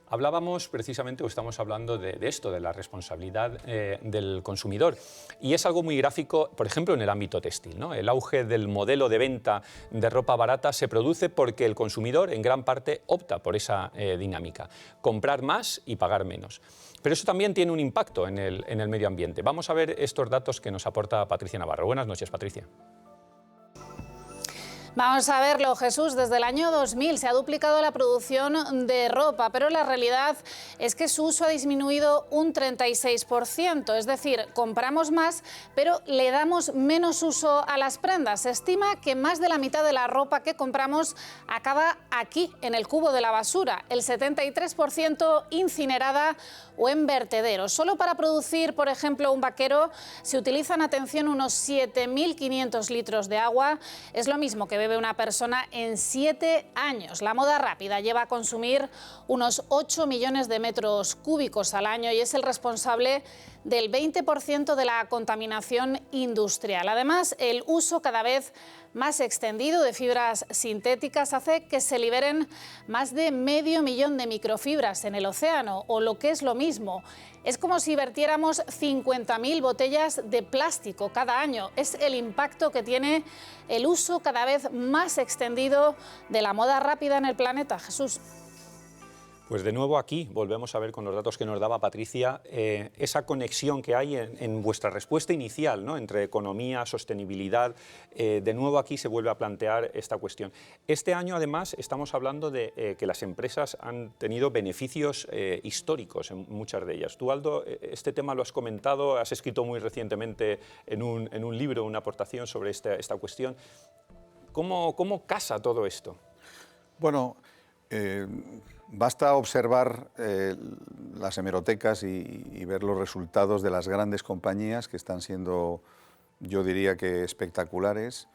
Hablábamos precisamente, o estamos hablando de esto, de la responsabilidad del consumidor. Y es algo muy gráfico, por ejemplo, en el ámbito textil, ¿no? El auge del modelo de venta de ropa barata se produce porque el consumidor, en gran parte, opta por esa dinámica. Comprar más y pagar menos. Pero eso también tiene un impacto en el medio ambiente. Vamos a ver estos datos que nos aporta Patricia Navarro. Buenas noches, Patricia. Vamos a verlo, Jesús. Desde el año 2000 se ha duplicado la producción de ropa, pero la realidad es que su uso ha disminuido un 36%. Es decir, compramos más, pero le damos menos uso a las prendas. Se estima que más de la mitad de la ropa que compramos acaba aquí, en el cubo de la basura. El 73% incinerada o en vertederos. Solo para producir, por ejemplo, un vaquero se utilizan, atención, unos 7.500 litros de agua. Es lo mismo que bebe una persona en 7 años. La moda rápida lleva a consumir unos 8 millones de metros cúbicos al año y es el responsable del 20% de la contaminación industrial. Además, el uso cada vez más extendido de fibras sintéticas hace que se liberen más de 500.000 de microfibras en el océano, o lo que es lo mismo, Es como si vertiéramos 50.000 botellas de plástico cada año. Es el impacto que tiene el uso cada vez más extendido de la moda rápida en el planeta. Jesús. Pues de nuevo aquí volvemos a ver con los datos que nos daba Patricia esa conexión que hay en vuestra respuesta inicial, ¿no?, entre economía, sostenibilidad. De nuevo aquí se vuelve a plantear esta cuestión. Este año además estamos hablando de que las empresas han tenido beneficios históricos en muchas de ellas. Tú, Aldo, este tema lo has comentado, has escrito muy recientemente en un libro una aportación sobre esta cuestión. ¿Cómo casa todo esto? Bueno, basta observar las hemerotecas y ver los resultados de las grandes compañías que están siendo, yo diría que espectaculares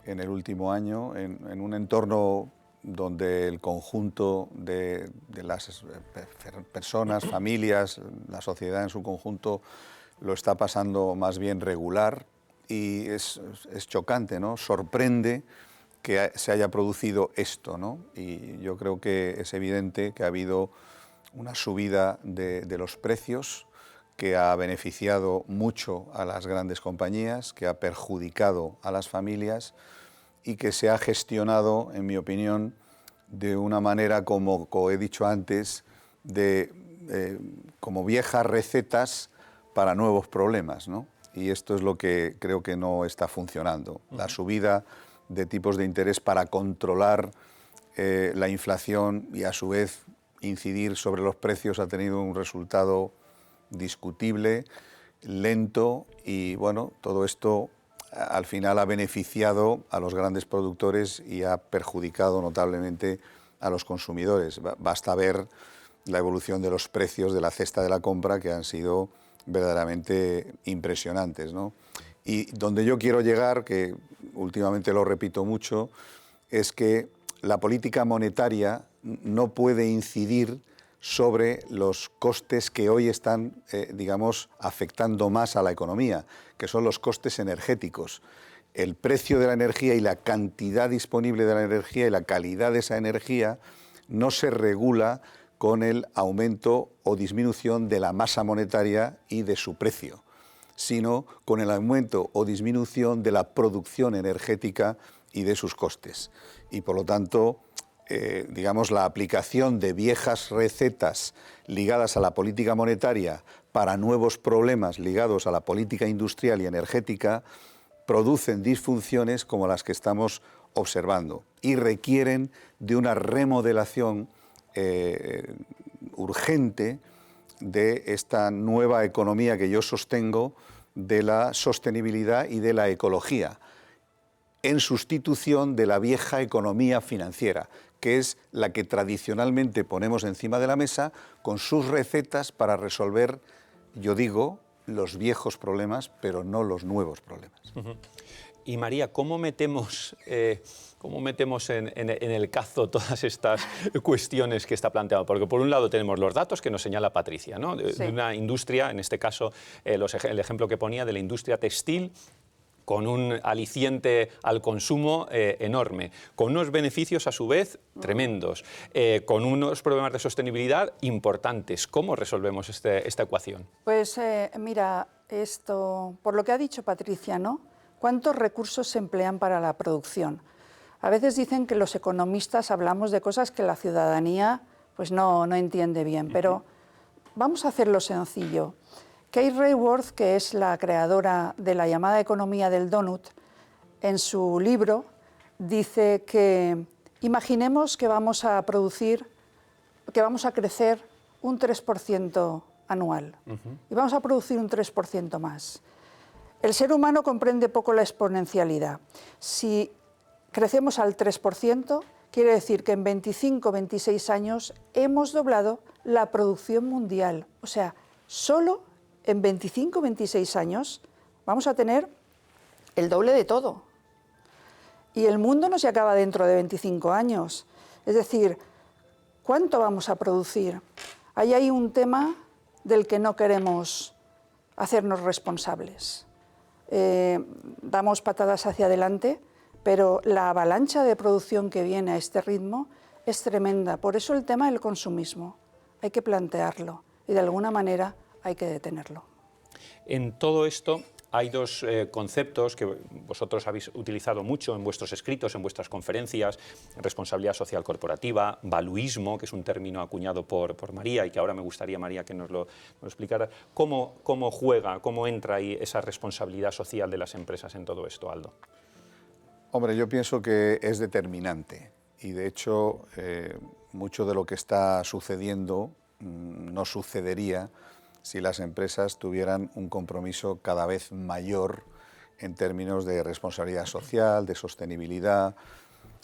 en el último año, en un entorno donde el conjunto de las personas, familias, la sociedad en su conjunto lo está pasando más bien regular, y es chocante, ¿no? Sorprende que se haya producido esto, ¿no? Y yo creo que es evidente que ha habido una subida de los precios que ha beneficiado mucho a las grandes compañías, que ha perjudicado a las familias y que se ha gestionado, en mi opinión, de una manera, como he dicho antes, como viejas recetas para nuevos problemas, ¿no? Y esto es lo que creo que no está funcionando. La subida de tipos de interés para controlar la inflación y a su vez incidir sobre los precios ha tenido un resultado discutible, lento, y bueno, todo esto al final ha beneficiado a los grandes productores y ha perjudicado notablemente a los consumidores. Basta ver la evolución de los precios de la cesta de la compra, que han sido verdaderamente impresionantes, ¿no? Y donde yo quiero llegar, que últimamente lo repito mucho, es que la política monetaria no puede incidir sobre los costes que hoy están, digamos, afectando más a la economía, que son los costes energéticos. El precio de la energía y la cantidad disponible de la energía y la calidad de esa energía no se regula con el aumento o disminución de la masa monetaria y de su precio, sino con el aumento o disminución de la producción energética y de sus costes. Y por lo tanto, digamos, la aplicación de viejas recetas ligadas a la política monetaria para nuevos problemas ligados a la política industrial y energética producen disfunciones como las que estamos observando y requieren de una remodelación urgente de esta nueva economía que yo sostengo, de la sostenibilidad y de la ecología, en sustitución de la vieja economía financiera, que es la que tradicionalmente ponemos encima de la mesa con sus recetas para resolver, yo digo, los viejos problemas, pero no los nuevos problemas. Y María, ¿cómo metemos en el cazo todas estas cuestiones que está planteado? Porque por un lado tenemos los datos que nos señala Patricia, ¿no? De una industria, en este caso el ejemplo que ponía de la industria textil, con un aliciente al consumo enorme, con unos beneficios a su vez tremendos, con unos problemas de sostenibilidad importantes. ¿Cómo resolvemos esta ecuación? Pues mira, por lo que ha dicho Patricia, ¿no? ¿Cuántos recursos se emplean para la producción? A veces dicen que los economistas hablamos de cosas que la ciudadanía pues no entiende bien, pero vamos a hacerlo sencillo. Kate Raworth, que es la creadora de la llamada economía del donut, en su libro dice que imaginemos que vamos a crecer un 3% anual y vamos a producir un 3% más. El ser humano comprende poco la exponencialidad. Si crecemos al 3%, quiere decir que en 25 o 26 años hemos doblado la producción mundial. O sea, solo en 25 o 26 años vamos a tener el doble de todo. Y el mundo no se acaba dentro de 25 años. Es decir, ¿cuánto vamos a producir? Ahí hay un tema del que no queremos hacernos responsables. Damos patadas hacia adelante, pero la avalancha de producción que viene a este ritmo es tremenda. Por eso el tema del consumismo hay que plantearlo y de alguna manera hay que detenerlo. En todo esto hay dos conceptos que vosotros habéis utilizado mucho en vuestros escritos, en vuestras conferencias: responsabilidad social corporativa, valuismo, que es un término acuñado por María y que ahora me gustaría, María, que nos lo explicara. ¿Cómo juega, cómo entra ahí esa responsabilidad social de las empresas en todo esto, Aldo? Hombre, yo pienso que es determinante y, de hecho, mucho de lo que está sucediendo no sucedería si las empresas tuvieran un compromiso cada vez mayor en términos de responsabilidad social, de sostenibilidad,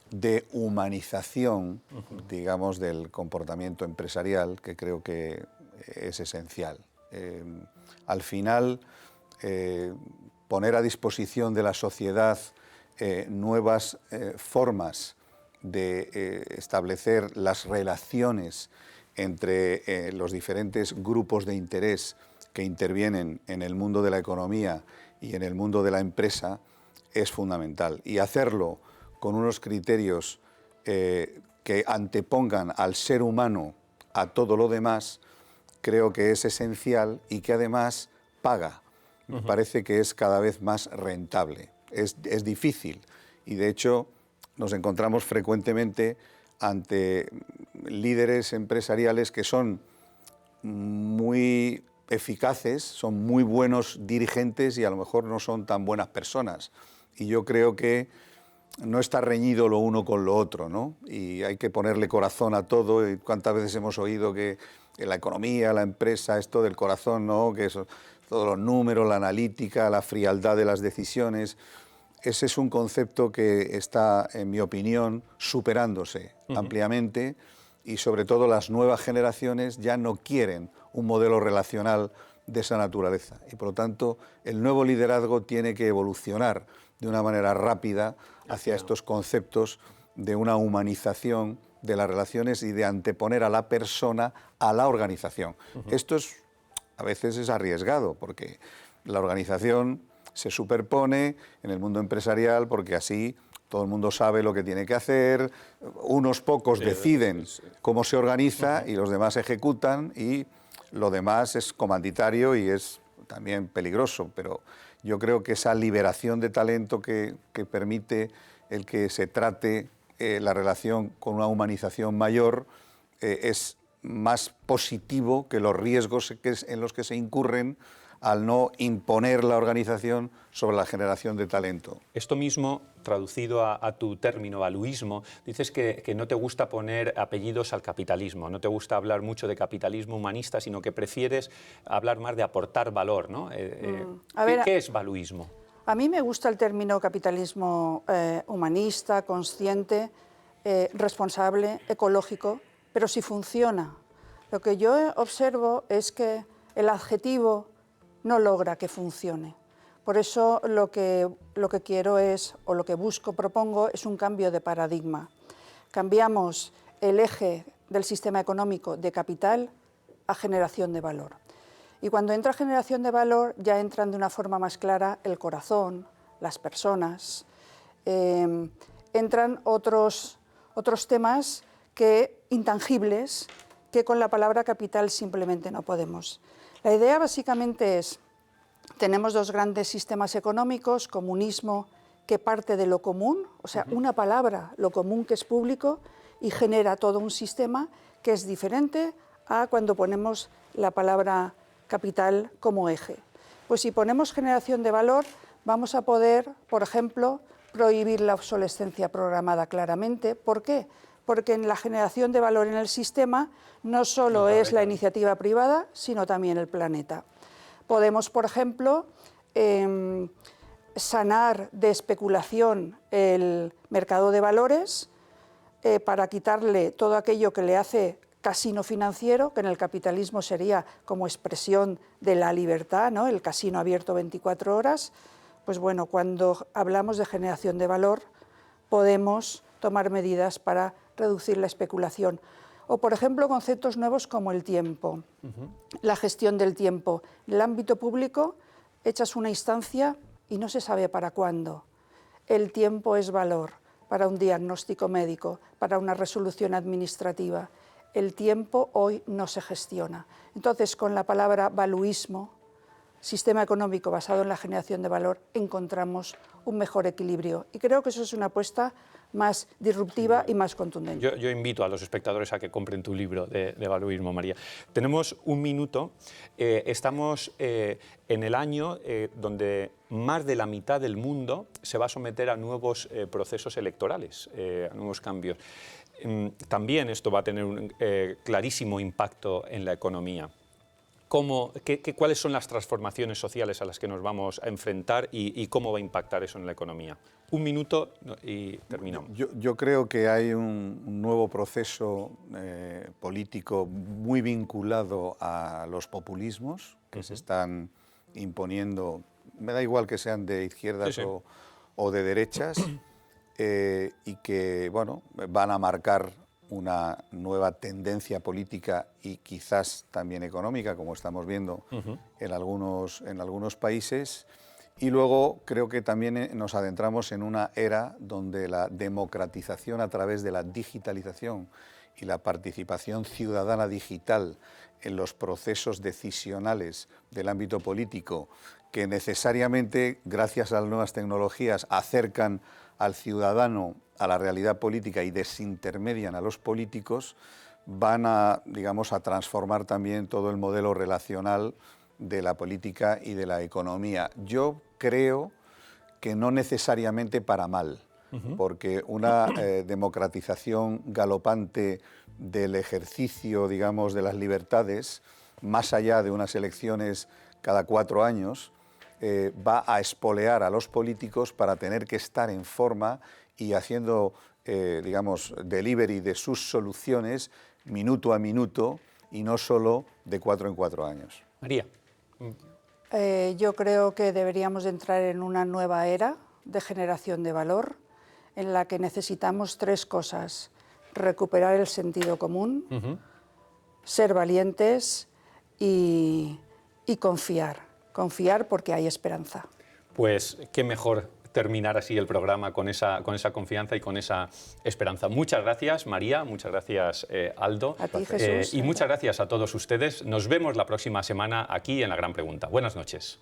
de humanización, digamos, del comportamiento empresarial, que creo que es esencial. Al final, poner a disposición de la sociedad nuevas formas de establecer las relaciones entre los diferentes grupos de interés que intervienen en el mundo de la economía y en el mundo de la empresa es fundamental. Y hacerlo con unos criterios que antepongan al ser humano a todo lo demás, creo que es esencial y que además paga. Me parece que es cada vez más rentable. Es difícil y, de hecho, nos encontramos frecuentemente ante líderes empresariales que son muy eficaces, son muy buenos dirigentes y a lo mejor no son tan buenas personas. Y yo creo que no está reñido lo uno con lo otro, ¿no? Y hay que ponerle corazón a todo. Y cuántas veces hemos oído que en la economía, la empresa, esto del corazón, ¿no? Que eso, todos los números, la analítica, la frialdad de las decisiones. Ese es un concepto que está, en mi opinión, superándose ampliamente, y sobre todo las nuevas generaciones ya no quieren un modelo relacional de esa naturaleza. Y por lo tanto, el nuevo liderazgo tiene que evolucionar de una manera rápida hacia estos conceptos de una humanización de las relaciones y de anteponer a la persona a la organización. Esto a veces es arriesgado, porque la organización se superpone en el mundo empresarial, porque así todo el mundo sabe lo que tiene que hacer, unos pocos deciden cómo se organiza y los demás ejecutan, y lo demás es comanditario y es también peligroso. Pero yo creo que esa liberación de talento que permite el que se trate la relación con una humanización mayor es más positivo que los riesgos en los que se incurren al no imponer la organización sobre la generación de talento. Esto mismo, traducido a tu término valuismo, dices que no te gusta poner apellidos al capitalismo, no te gusta hablar mucho de capitalismo humanista, sino que prefieres hablar más de aportar valor, ¿no? ¿Qué es valuismo? A mí me gusta el término capitalismo humanista, consciente, responsable, ecológico, pero si funciona. Lo que yo observo es que el adjetivo no logra que funcione. Por eso lo que quiero es, o lo que busco, propongo, es un cambio de paradigma. Cambiamos el eje del sistema económico de capital a generación de valor. Y cuando entra generación de valor, ya entran de una forma más clara el corazón, las personas, entran otros temas intangibles que con la palabra capital simplemente no podemos. La idea básicamente es, tenemos dos grandes sistemas económicos, comunismo, que parte de lo común, o sea, una palabra, lo común que es público, y genera todo un sistema que es diferente a cuando ponemos la palabra capital como eje. Pues si ponemos generación de valor, vamos a poder, por ejemplo, prohibir la obsolescencia programada claramente. ¿Por qué? Porque en la generación de valor en el sistema no solo es la iniciativa privada, sino también el planeta. Podemos, por ejemplo, sanar de especulación el mercado de valores para quitarle todo aquello que le hace casino financiero, que en el capitalismo sería como expresión de la libertad, ¿no? El casino abierto 24 horas. Pues bueno, cuando hablamos de generación de valor, podemos tomar medidas para reducir la especulación. O, por ejemplo, conceptos nuevos como el tiempo, la gestión del tiempo. En el ámbito público echas una instancia y no se sabe para cuándo. El tiempo es valor para un diagnóstico médico, para una resolución administrativa. el tiempo hoy no se gestiona. Entonces, con la palabra valuismo, sistema económico basado en la generación de valor, encontramos un mejor equilibrio. Y creo que eso es una apuesta más disruptiva y más contundente. Yo invito a los espectadores a que compren tu libro de valuismo, María. Tenemos un minuto. Estamos en el año donde más de la mitad del mundo se va a someter a nuevos procesos electorales, a nuevos cambios. También esto va a tener un clarísimo impacto en la economía. ¿Cuáles son las transformaciones sociales a las que nos vamos a enfrentar y cómo va a impactar eso en la economía? Un minuto y terminamos. Yo creo que hay un nuevo proceso político muy vinculado a los populismos que se están imponiendo, me da igual que sean de izquierdas o de derechas, y que bueno, van a marcar una nueva tendencia política y quizás también económica, como estamos viendo en algunos países. Y luego creo que también nos adentramos en una era donde la democratización a través de la digitalización y la participación ciudadana digital en los procesos decisionales del ámbito político, que necesariamente, gracias a las nuevas tecnologías, acercan al ciudadano a la realidad política y desintermedian a los políticos, van a, digamos, a transformar también todo el modelo relacional de la política y de la economía. Yo creo que no necesariamente para mal, porque una democratización galopante del ejercicio, digamos, de las libertades, más allá de unas elecciones cada 4 años, va a espolear a los políticos para tener que estar en forma y haciendo, digamos, delivery de sus soluciones minuto a minuto y no solo de 4 en 4 años. María. Yo creo que deberíamos de entrar en una nueva era de generación de valor en la que necesitamos 3 cosas: recuperar el sentido común, ser valientes y confiar. Confiar porque hay esperanza. Pues qué mejor terminar así el programa con esa confianza y con esa esperanza. Muchas gracias, María, muchas gracias, Aldo. A ti, Jesús. Y muchas gracias a todos ustedes. Nos vemos la próxima semana aquí en La Gran Pregunta. Buenas noches.